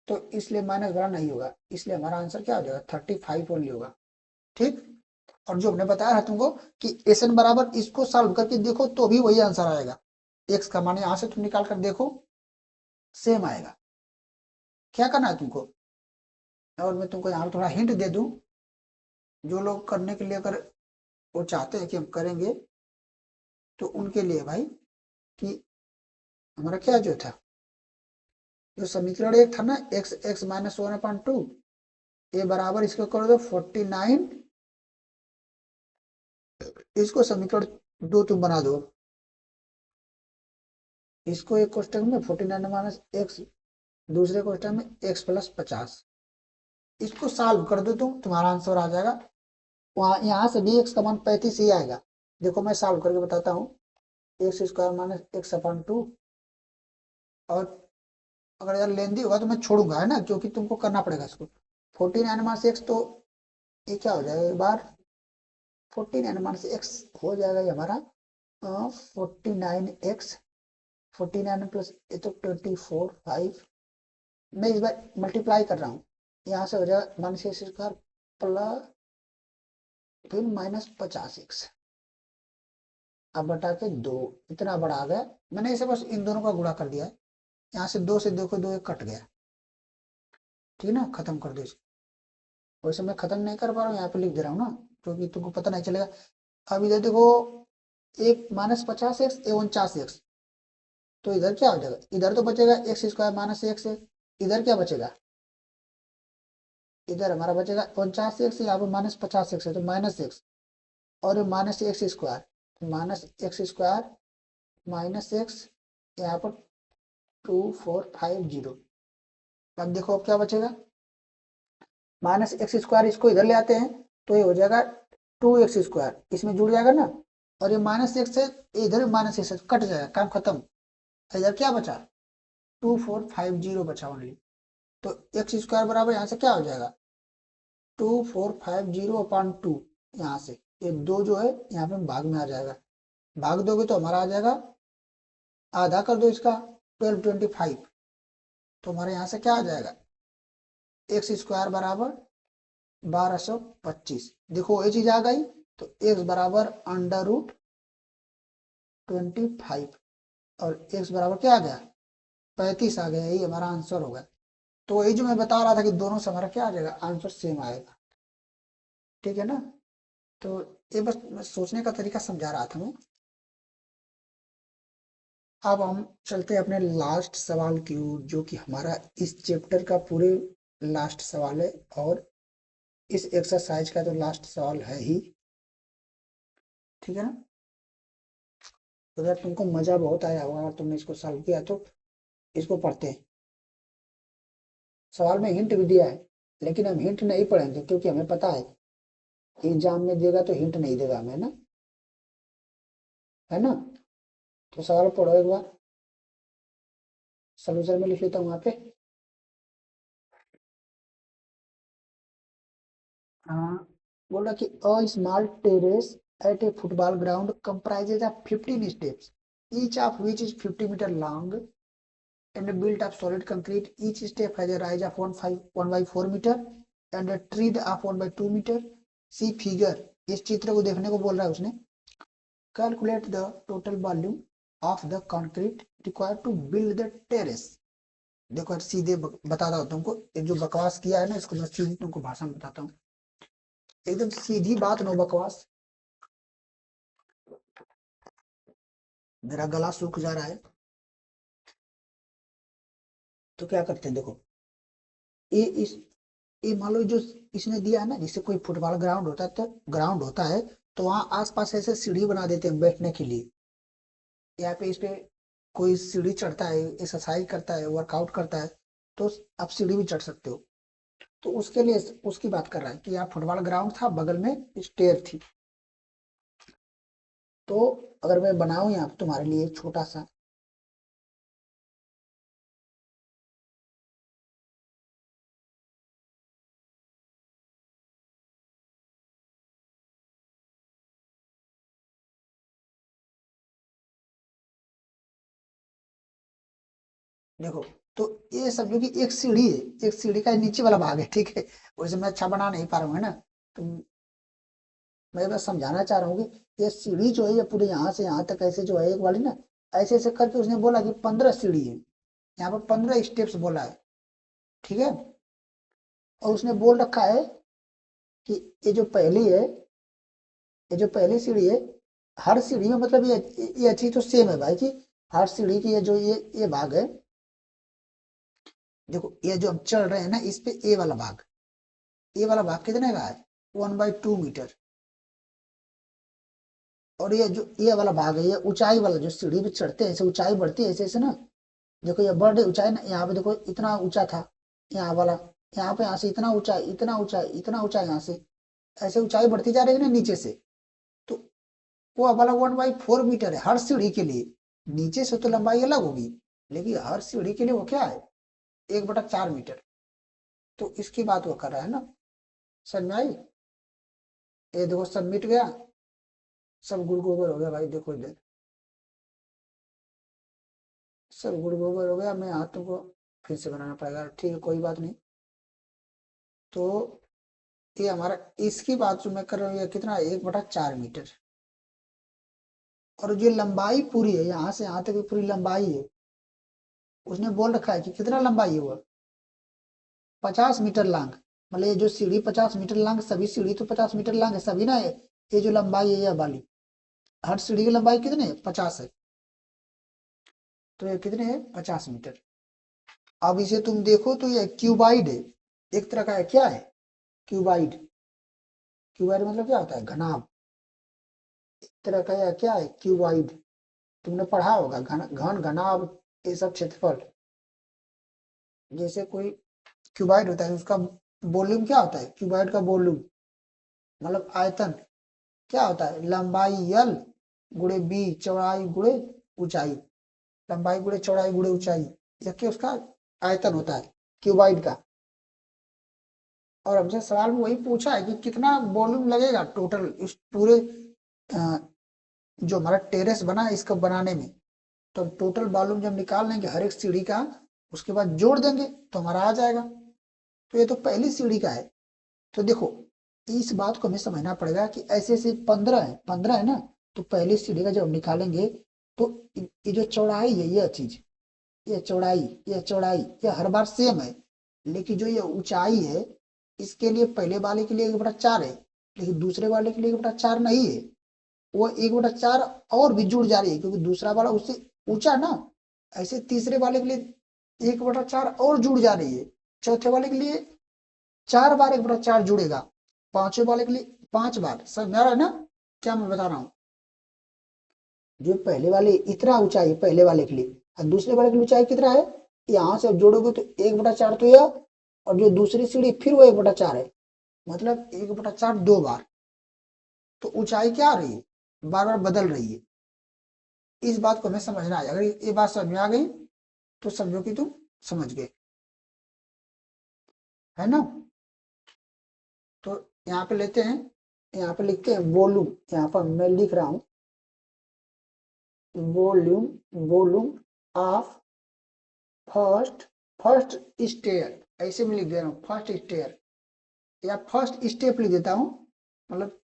तो इसलिए माइनस वाला नहीं होगा, इसलिए हमारा आंसर क्या हो जाएगा 35 ओनली होगा। ठीक, और जो हमने बताया है तुमको कि एस एन बराबर इसको सॉल्व करके देखो तो भी वही आंसर आएगा, एक्स का मान यहां से तुम निकाल कर देखो सेम आएगा। क्या करना है तुमको, और मैं तुमको यहाँ थोड़ा हिंट दे दूं, जो लोग करने के लिए अगर वो चाहते हैं कि हम करेंगे तो उनके लिए भाई कि हमारा क्या जो था जो समीकरण एक था ना एक्स एक्स माइनस 1/2 ये बराबर इसको कर दो 49, इसको समीकरण 2 तुम बना दो, इसको एक कोष्टक में 49 माइनस एक्स दूसरे क्वेश्चन में x प्लस 50 इसको सॉल्व कर दो तुम तुम्हारा आंसर आ जाएगा, वहां यहाँ से भी x का मान 35 ही आएगा। देखो मैं सॉल्व करके बताता हूँ x square minus x upon two और अगर यार लेंदी होगा तो मैं छोड़ूंगा है ना क्योंकि तुमको करना पड़ेगा इसको 49 माइनस एक्स तो ये क्या हो जाएगा एक बार 49 माइनस एक्स हो जाएगा ये हमारा 49x 49 प्लस ये तो 24 5 मैं इस बार मल्टीप्लाई कर रहा हूँ यहाँ से हो जाएगा माइनस एक्स स्क्वायर प्लस फिर माइनस 50x अब बटा के 2 इतना बड़ा आ गया, मैंने इसे बस इन दोनों का गुणा कर दिया है, यहाँ से 2 से देखो 2 एक कट गया, ठीक है ना, खत्म कर दो इसको। वैसे मैं खत्म नहीं कर पा रहा हूँ यहाँ पे लिख दे रहा हूँ ना क्योंकि तुमको पता नहीं चलेगा। अब इधर देखो एक माइनस 50x ए 49x तो इधर क्या हो जाएगा, इधर तो बचेगा एक्स स्क्वायर माइनस एक्स है, इधर क्या बचेगा, इधर हमारा बचेगा 49x यहाँ पे माइनस 50x है तो माइनस एक्स और ये minus x square minus x square minus x यहाँ पर 2450। अब देखो अब क्या बचेगा माइनस एक्स स्क्वायर इसको इधर ले आते हैं तो ये हो जाएगा 2x स्क्वायर इसमें जुड़ जाएगा ना और ये माइनस एक्स है इधर माइनस एक्स कट जाएगा काम खत्म, इधर क्या बचा 2450 बचा ओनली, तो एक्स स्क्वायर बराबर यहाँ से क्या हो जाएगा 2450/2 यहाँ से ये 2 जो है यहाँ पे भाग में आ जाएगा, भाग दोगे तो हमारा आ जाएगा आधा कर दो इसका 1225 तो हमारे यहाँ से क्या आ जाएगा एक्स स्क्वायर बराबर 1225। देखो ये चीज आ गई तो एक्स बराबर अंडर रूट 25 और एक्स बराबर क्या आ गया 35 आ गया, यही हमारा आंसर होगा। तो यही जो मैं बता रहा था कि दोनों से हमारा क्या आ जाएगा आंसर सेम आएगा, ठीक है ना। तो ये बस सोचने का तरीका समझा रहा था मैं। अब हम चलते हैं अपने लास्ट सवाल की ओर जो कि हमारा इस चैप्टर का पूरे लास्ट सवाल है और इस एक्सरसाइज का तो लास्ट सवाल है ही, ठीक है ना। तो अगर तुमको मजा बहुत आया होगा अगर तुमने इसको सॉल्व किया तो इसको पढ़ते हैं। सवाल में हिंट भी दिया है लेकिन हम हिंट नहीं पढ़ेंगे क्योंकि हमें पता है एग्जाम में देगा तो हिंट नहीं देगा हमें ना, है ना। तो सवाल पढ़ो एक बार, सोल्यूशन में लिख लेता हूँ वहां पे। हाँ बोला कि a small terrace at a football ground comprises of 15 steps, each of which is 50 meter long and built of solid concrete. Each step has a rise of 1 by 4 meter and a tread of 1 by 2 meter. See figure. इस चित्र को देखने को बोल रहा है उसने. Calculate the total volume of the concrete required to build the terrace. देखो सीधे बताता हूँ तुमको. एक जो बकवास किया है ना, इसको मैं सीधी तुमको भाषा में बताता हूँ. एकदम सीधी बात, नो बकवास. मेरा गला सूख जा रहा है, तो क्या करते हैं देखो. ये मान लो जो इसने दिया है ना, जैसे कोई फुटबॉल ग्राउंड होता है, तो वहां आसपास ऐसे सीढ़ी बना देते हैं बैठने के लिए. यहाँ पे इस पे कोई सीढ़ी चढ़ता है, एक्सरसाइज करता है, वर्कआउट करता है, तो आप सीढ़ी भी चढ़ सकते हो. तो उसके लिए उसकी बात कर रहा है कि यहाँ फुटबॉल ग्राउंड था, बगल में स्टेयर थी. तो अगर मैं बनाऊं यहाँ तुम्हारे लिए छोटा सा, देखो. तो ये समझो कि एक सीढ़ी है, एक सीढ़ी का नीचे वाला भाग है, ठीक है. वैसे मैं अच्छा बना नहीं पा रहा हूँ, है ना. तो मैं बस समझाना चाह रहा हूँ कि ये सीढ़ी जो है, ये पूरे यहाँ से यहाँ तक ऐसे जो है एक वाली ना, ऐसे ऐसे करके उसने बोला कि 15 सीढ़ी है. यहाँ पर 15 स्टेप्स बोला है, ठीक है. और उसने बोल रखा है कि ये जो पहली है, ये जो पहली सीढ़ी है, हर सीढ़ी में मतलब ये चीज तो सेम है भाई, कि हर सीढ़ी की ये जो ये भाग है, देखो ये जो हम चढ़ रहे हैं ना, इस पे ए वाला भाग कितने का है? 1/2 मीटर. और ये जो ये वाला भाग है, ये ऊंचाई वाला, जो सीढ़ी पे चढ़ते हैं, ऐसे ऊंचाई बढ़ती है, ऐसे ऐसे ना. देखो ये बढ़ रही ऊंचाई ना, यहाँ पे देखो इतना ऊंचा था, यहाँ वाला, यहाँ पे यहाँ से इतना ऊंचाई, इतना ऊंचाई, इतना ऊंचाई, यहाँ से ऐसे ऊंचाई बढ़ती जा रही है ना नीचे से. तो वो वाला 1/4 मीटर है हर सीढ़ी के लिए. नीचे से तो लंबाई अलग होगी, लेकिन हर सीढ़ी के लिए वो क्या है? 1/4 मीटर. तो इसकी बात वो कर रहा है ना. समझ में आई? ये देखो सब मिट गया, सब गुड़ गोबर हो गया भाई. देखो इधर सब गुड़ गोबर हो गया. मैं हाथों को फिर से बनाना पड़ेगा, ठीक है, कोई बात नहीं. तो ये हमारा, इसकी बात जो मैं कर रहा हूँ, ये कितना? 1/4 मीटर. और जो लंबाई पूरी है, यहाँ से यहाँ तक की पूरी लंबाई है, उसने बोल रखा है कि कितना लंबाई है वो? 50 मीटर लॉन्ग. मतलब ये जो सीढ़ी 50 मीटर लॉन्ग, सभी सीढ़ी तो 50 मीटर लॉन्ग है सभी ना. ये जो लंबाई है, ये वाली हर सीढ़ी की लंबाई कितनी है? 50 है. तो ये कितने है? 50 मीटर. अब इसे तुम देखो तो ये क्यूबाइड है, एक तरह का है. क्या है? क्यूबाइड. क्यूबाइड मतलब क्या होता है? घनाभ. एक तरह का या क्या है? क्यूबाइड. तुमने पढ़ा होगा घन घनाभ, ये सब क्षेत्रफल. जैसे कोई क्यूबाइड होता है, उसका वॉल्यूम क्या होता है? क्यूबाइड का वॉल्यूम मतलब आयतन क्या होता है? लंबाई एल गुणे बी, चौड़ाई गुणे ऊंचाई. लंबाई गुणे चौड़ाई गुणे ऊंचाई, यह क्या उसका आयतन होता है क्यूबाइड का. और हमसे सवाल में वही पूछा है कि कितना वॉल्यूम लगेगा टोटल इस पूरे जो हमारा टेरेस बना है इसको बनाने में. तो टोटल वॉल्यूम जब निकाल लेंगे हर एक सीढ़ी का, उसके बाद जोड़ देंगे तो हमारा आ जाएगा. तो ये तो पहली सीढ़ी का है. तो देखो इस बात को हमें समझना पड़ेगा कि ऐसे ऐसे 15 है ना. तो पहली सीढ़ी का जब हम निकालेंगे, तो ये जो चौड़ाई है, यह चीज, ये चौड़ाई ये हर बार सेम है. लेकिन जो ये ऊंचाई है, इसके लिए पहले वाले के लिए 1/4 है, लेकिन दूसरे वाले के लिए 1/4 नहीं है. वो 1/4 और भी जुड़ जा रही है, क्योंकि दूसरा वाला उससे ऊंचा ना. ऐसे तीसरे वाले के लिए 1/4 और जुड़ जा रही है. चौथे वाले के लिए 4 बार 1/4 जुड़ेगा. पांचवें वाले के लिए 5 बार. समझ में आ रहा है ना क्या मैं बता रहा हूँ? जो पहले वाले इतना ऊंचाई पहले वाले के लिए, और दूसरे वाले की ऊंचाई कितना है? यहाँ से जोड़ोगे तो 1/4 तो यह, और जो दूसरी सीढ़ी फिर वो 1/4 है. मतलब 1/4 2 बार. तो ऊंचाई क्या आ रही है? बार बार बदल रही है. इस बात को हमें समझना है. अगर ये बात समझ में आ गई तो समझो कि तुम समझ गए, है ना. तो यहाँ पे लेते हैं यहाँ पे लिखते हैं वॉल्यूम, यहाँ पर मैं लिख रहा हूँ volume, volume of first first stair, ऐसे में लिख दे रहा हूँ फर्स्ट स्टेयर, या फर्स्ट स्टेप लिख देता हूँ, मतलब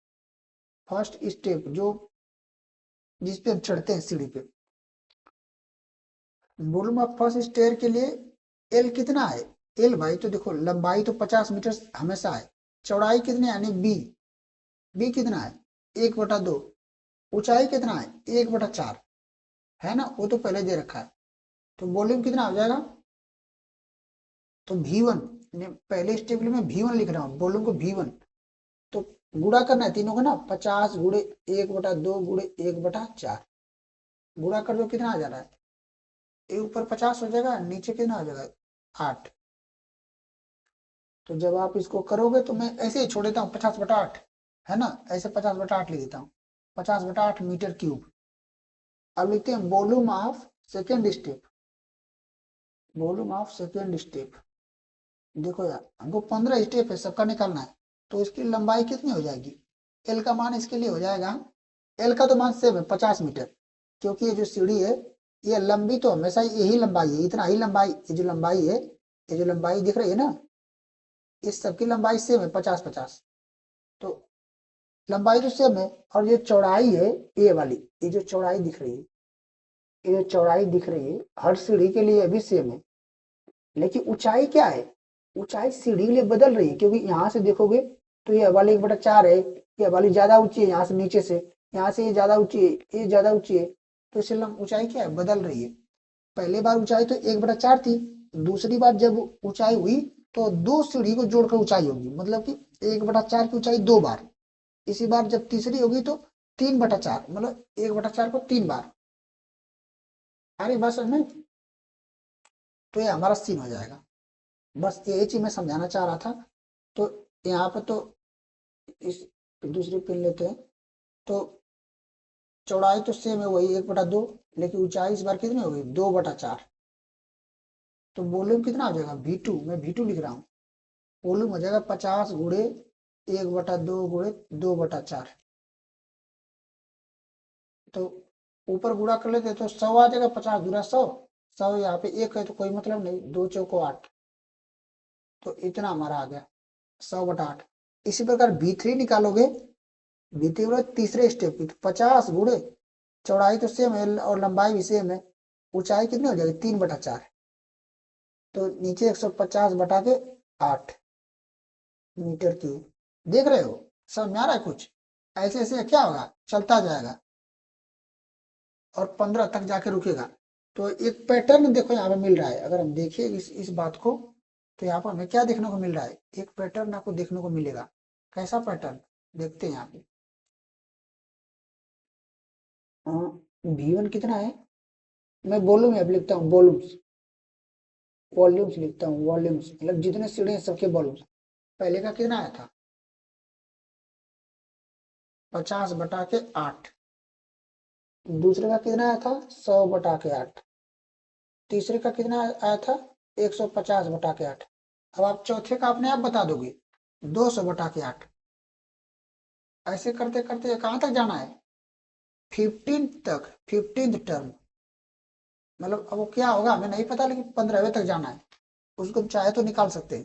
फर्स्ट स्टेप जो जिस पे हम चढ़ते हैं सीढ़ी पे। वॉल्यूम ऑफ फर्स्ट स्टेयर के लिए एल कितना है, एल भाई तो देखो लंबाई तो 50 मीटर हमेशा है, चौड़ाई कितनी यानी बी, बी कितना है 1/2, ऊंचाई कितना है 1/4, है ना, वो तो पहले दे रखा है। तो वॉल्यूम कितना हो जाएगा, तो V1, पहले स्टेप में V1 लिख रहा हूँ, वॉल्यूम को V1, तो गुणा करना है तीनों का ना, 50 गुणे 1/2 गुणे 1/4, गुणा कर दो कितना आ जा रहा है, ये ऊपर 50 हो जाएगा, नीचे कितना हो जाएगा 8। तो जब आप इसको करोगे तो मैं ऐसे ही छोड़ देता हूँ 50/8, है ना, ऐसे 50/8 लिख देता हूँ, 50/8 मीटर क्यूब। अब लिखते हैं volume of second step, volume of second step, देखो यार हमको 15 स्टेप है सबका निकालना है, तो इसकी लंबाई कितनी हो जाएगी, एल का मान इसके लिए हो जाएगा, एल का तो मान सेम है 50 मीटर, क्योंकि ये जो सीढ़ी है ये लंबी तो हमेशा यही लंबाई है, इतना ही लंबाई, ये जो लंबाई है, ये जो लंबाई दिख रही है ना, इस सबकी लंबाई सेम है 50-50, तो लंबाई तो सेम है। और ये चौड़ाई है, ये वाली, ये जो चौड़ाई दिख रही है, ये जो चौड़ाई दिख रही है हर सीढ़ी के लिए भी सेम है, लेकिन ऊंचाई क्या है, ऊंचाई सीढ़ी के लिए बदल रही है, क्योंकि यहाँ से देखोगे तो ये वाली 1/4 है, ये वाली ज्यादा ऊंची है यहाँ से नीचे से, यहाँ से ये ज्यादा ऊंची है, ये ज्यादा ऊंची है, तो इसलिए ऊंचाई क्या है बदल रही है। पहली बार ऊंचाई तो 1/4 थी, दूसरी बार जब ऊंचाई हुई तो दो सीढ़ी को जोड़कर ऊंचाई होगी, मतलब कि 1/4 की ऊंचाई 2 बार, इसी बार जब तीसरी होगी तो 3/4, मतलब 1/4 को 3 बार। अरे बस में तो ये हमारा सीन हो जाएगा, बस यही चीज मैं समझाना चाह रहा था। तो यहाँ पर तो इस दूसरी पिन लेते हैं, तो चौड़ाई तो सेम है वही 1/2, लेकिन ऊंचाई इस बार कितनी हो गई 2/4, तो वॉल्यूम कितना हो जाएगा V2, मैं V2 लिख रहा हूँ, वॉल्यूम हो जाएगा 50 गुणे 1/2 गुणे 2/4, तो ऊपर गुणा कर लेते तो 100 आ जाएगा, 50 गुना 100, 100 यहाँ पे एक है तो कोई मतलब नहीं, 2×4 = 8, तो इतना हमारा आ गया 100/8। इसी प्रकार V3 निकालोगे, V3 बोले तीसरे स्टेप की, तो 50 गुणे चौड़ाई तो सेम है और लंबाई भी सेम है, ऊंचाई कितनी हो जाएगी 3/4, तो नीचे 150/8 मीटर क्यूब, देख रहे हो समझ में आ रहा है कुछ, ऐसे ऐसे क्या होगा चलता जाएगा और 15 तक जाके रुकेगा। तो एक पैटर्न देखो यहाँ पे मिल रहा है, अगर हम देखिए इस बात को, तो यहाँ पर हमें क्या देखने को मिल रहा है, एक पैटर्न आपको देखने को मिलेगा। कैसा पैटर्न देखते हैं यहाँ पे, V1 कितना है, मैं वॉल्यूम अब लिखता हूँ वॉल्यूम्स, वॉल्यूम्स लिखता हूँ, वॉल्यूम्स मतलब जितने सीढ़े हैं सबके वॉल्यूम्स। पहले का कितना आया था 50/8, दूसरे का कितना आया था 100/8, तीसरे का कितना आया था 150/8। अब आप चौथे का अपने आप बता दोगे 200/8। ऐसे करते करते कहाँ तक जाना है 15 तक, 15th टर्म, मतलब अब वो क्या होगा हमें नहीं पता, लेकिन 15वें तक जाना है, उसको हम चाहे तो निकाल सकते हैं।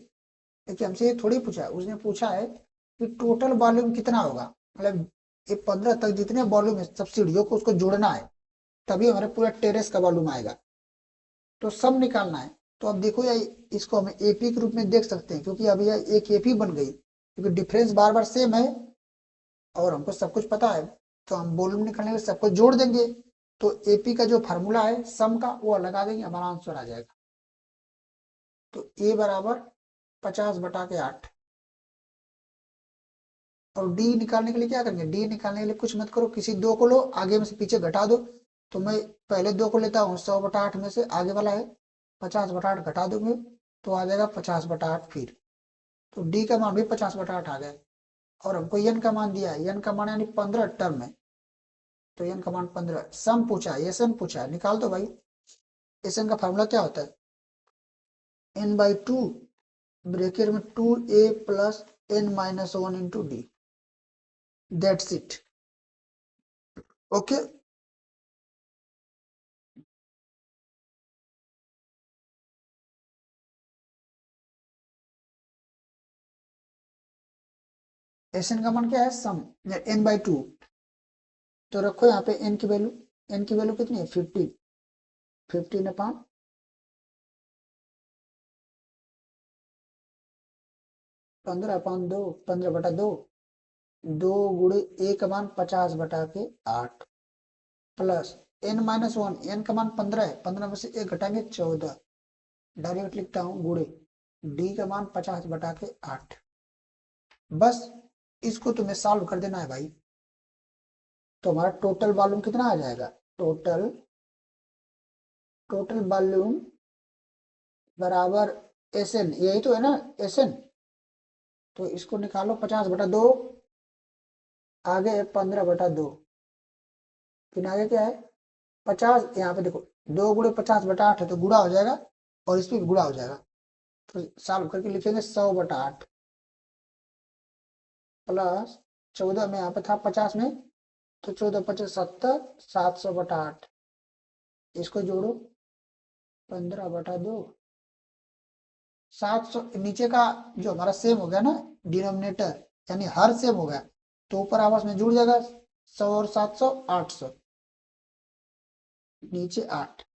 लेकिन हमसे ये थोड़ी पूछा है, उसने पूछा है कि टोटल वॉल्यूम कितना होगा, मतलब ये 15 तक जितने वॉल्यूम है सब सीढ़ियों को उसको जोड़ना है, तभी हमारे पूरा टेरेस का वॉल्यूम आएगा, तो सब निकालना है। तो अब देखो यार इसको हम एपी के रूप में देख सकते हैं, क्योंकि अब यह एक एपी बन गई, क्योंकि डिफरेंस बार बार सेम है और हमको सब कुछ पता है, तो हम वॉल्यूम निकालने के सबको जोड़ देंगे, तो एपी का जो फार्मूला है सम का वो लगा देंगे, हमारा आंसर आ जाएगा। तो ए बराबर 50/8, और डी निकालने के लिए क्या करेंगे, डी निकालने के लिए कुछ मत करो, किसी दो को लो आगे में से पीछे घटा दो, तो मैं पहले दो को लेता हूँ 100/8 में से आगे वाला है 50/8 घटा दूंगे, तो आ जाएगा 50/8 फिर, तो डी का मान भी 50/8 आ गया। और हमको एन का मान दिया है, एन का मान यानी 15 टर्म है, तो एन का मान 15, सम पूछा है एस एन पूछा है, निकाल दो भाई। एस एन का फॉर्मूला क्या होता है n/2 ब्रेकेट में 2a + n - 1 × d, that's it. Okay. S N का मान क्या है, सम n/2। तो रखो यहाँ पे n की वैल्यू, n की वैल्यू कितनी है 15, 15/, 15/2, 15/2, 2 गुणे a का मान 50/8 प्लस n-1, n का मान 15 है, 15 में से 1 घटाएंगे 14, डायरेक्ट लिखता हूँ गुणे d का मान 50/8। बस इसको तुम्हें सॉल्व कर देना है भाई, तो हमारा टोटल वॉल्यूम कितना आ जाएगा, टोटल टोटल वॉल्यूम बराबर एस एन, यही तो है ना एस एन। तो इसको निकालो 50/2, आगे है 15/2, फिर आगे क्या है 50, यहाँ पे देखो 2 गुणे 50/8 है तो गुणा हो जाएगा, और इस पे भी गुणा हो जाएगा, तो सॉल्व करके लिखेंगे 100/8 प्लस 14 में यहाँ पे था 50 में, तो 14×5 70, 700/8, इसको जोड़ो 15/2, 700, नीचे का जो हमारा सेम हो गया ना डिनोमिनेटर, यानी हर सेम हो गया, तो ऊपर आपस में जुड़ जाएगा 100 और 700, 800, नीचे 8।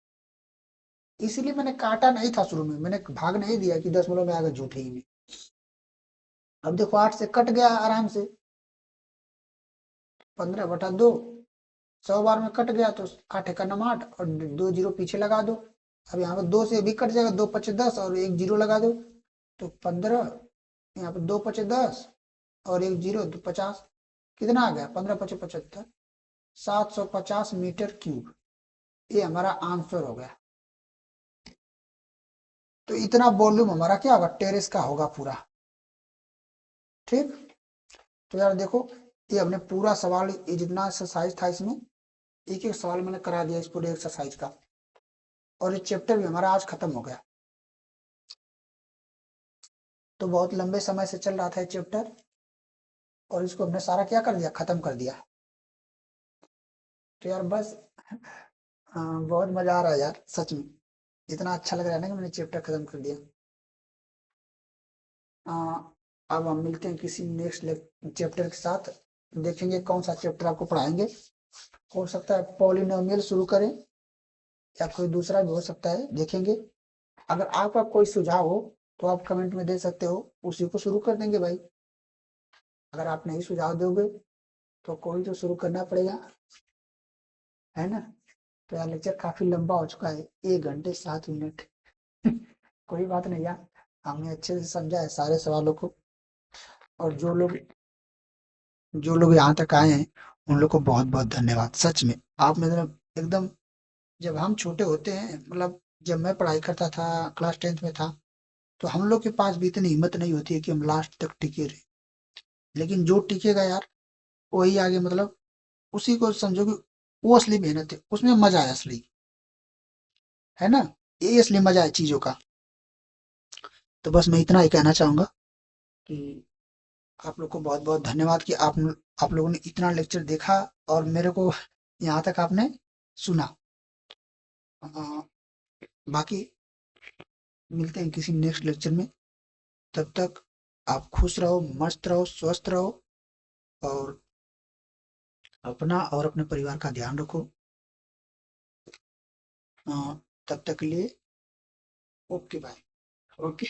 इसीलिए मैंने काटा नहीं था शुरू में, मैंने भाग नहीं दिया कि 10 में आगे झूठे ही में। अब देखो 8 से कट गया आराम से, 15/2, 100 बार में कट गया तो 8 का नाम 8, और 2 जीरो पीछे लगा दो। अब यहाँ पे 2 से भी कट जाएगा, 2×5 10 और 1 जीरो लगा दो, तो 15, यहाँ पे 2×5 10 और 1 जीरो तो 50, कितना आ गया 15×5 75, 750 मीटर क्यूब, ये हमारा आंसर हो गया। तो इतना वॉल्यूम हमारा क्या होगा, टेरेस का होगा पूरा। ठीक, तो यार देखो, ये हमने पूरा सवाल, ये जितना एक्सरसाइज था इसमें, एक एक सवाल मैंने करा दिया इस पूरे एक्सरसाइज का, और ये चैप्टर भी हमारा आज खत्म हो गया। तो बहुत लंबे समय से चल रहा था ये चैप्टर, और इसको हमने सारा क्या कर दिया, खत्म कर दिया। तो यार बस बहुत मजा आ रहा है यार सच में, इतना अच्छा लग रहा है ना कि मैंने चैप्टर खत्म कर दिया। अब हम मिलते हैं किसी नेक्स्ट चैप्टर के साथ, देखेंगे कौन सा चैप्टर आपको पढ़ाएंगे। हो सकता है पॉलिनोमियल शुरू करें, या कोई दूसरा भी हो सकता है, देखेंगे। अगर आपका कोई सुझाव हो तो आप कमेंट में दे सकते हो, उसी को शुरू कर देंगे भाई। अगर आप नहीं सुझाव दोगे तो कोई तो शुरू करना पड़ेगा, है ना। तो यार लेक्चर काफी लंबा हो चुका है, 1 घंटे 7 मिनट। कोई बात नहीं यार, हमने अच्छे से समझा है सारे सवालों को, और जो लोग यहाँ तक आए हैं उन लोग को बहुत बहुत धन्यवाद सच में। आप मतलब एकदम, जब हम छोटे होते हैं, मतलब जब मैं पढ़ाई करता था क्लास 10th में था, तो हम लोग के पास भी इतनी हिम्मत नहीं होती है कि हम लास्ट तक टिके रहे, लेकिन जो टिकेगा यार वही आगे, मतलब उसी को समझो कि वो असली मेहनत है, उसमें मजा है असली, है ना, ये असली मजा है चीजों का। तो बस मैं इतना ही कहना चाहूंगा कि आप लोग को बहुत बहुत धन्यवाद कि आप लोगों ने इतना लेक्चर देखा, और मेरे को यहाँ तक आपने सुना। अ, बाकी मिलते हैं किसी नेक्स्ट लेक्चर में, तब तक आप खुश रहो, मस्त रहो, स्वस्थ रहो, और अपना और अपने परिवार का ध्यान रखो। तब तक के लिए ओके बाय। ओके।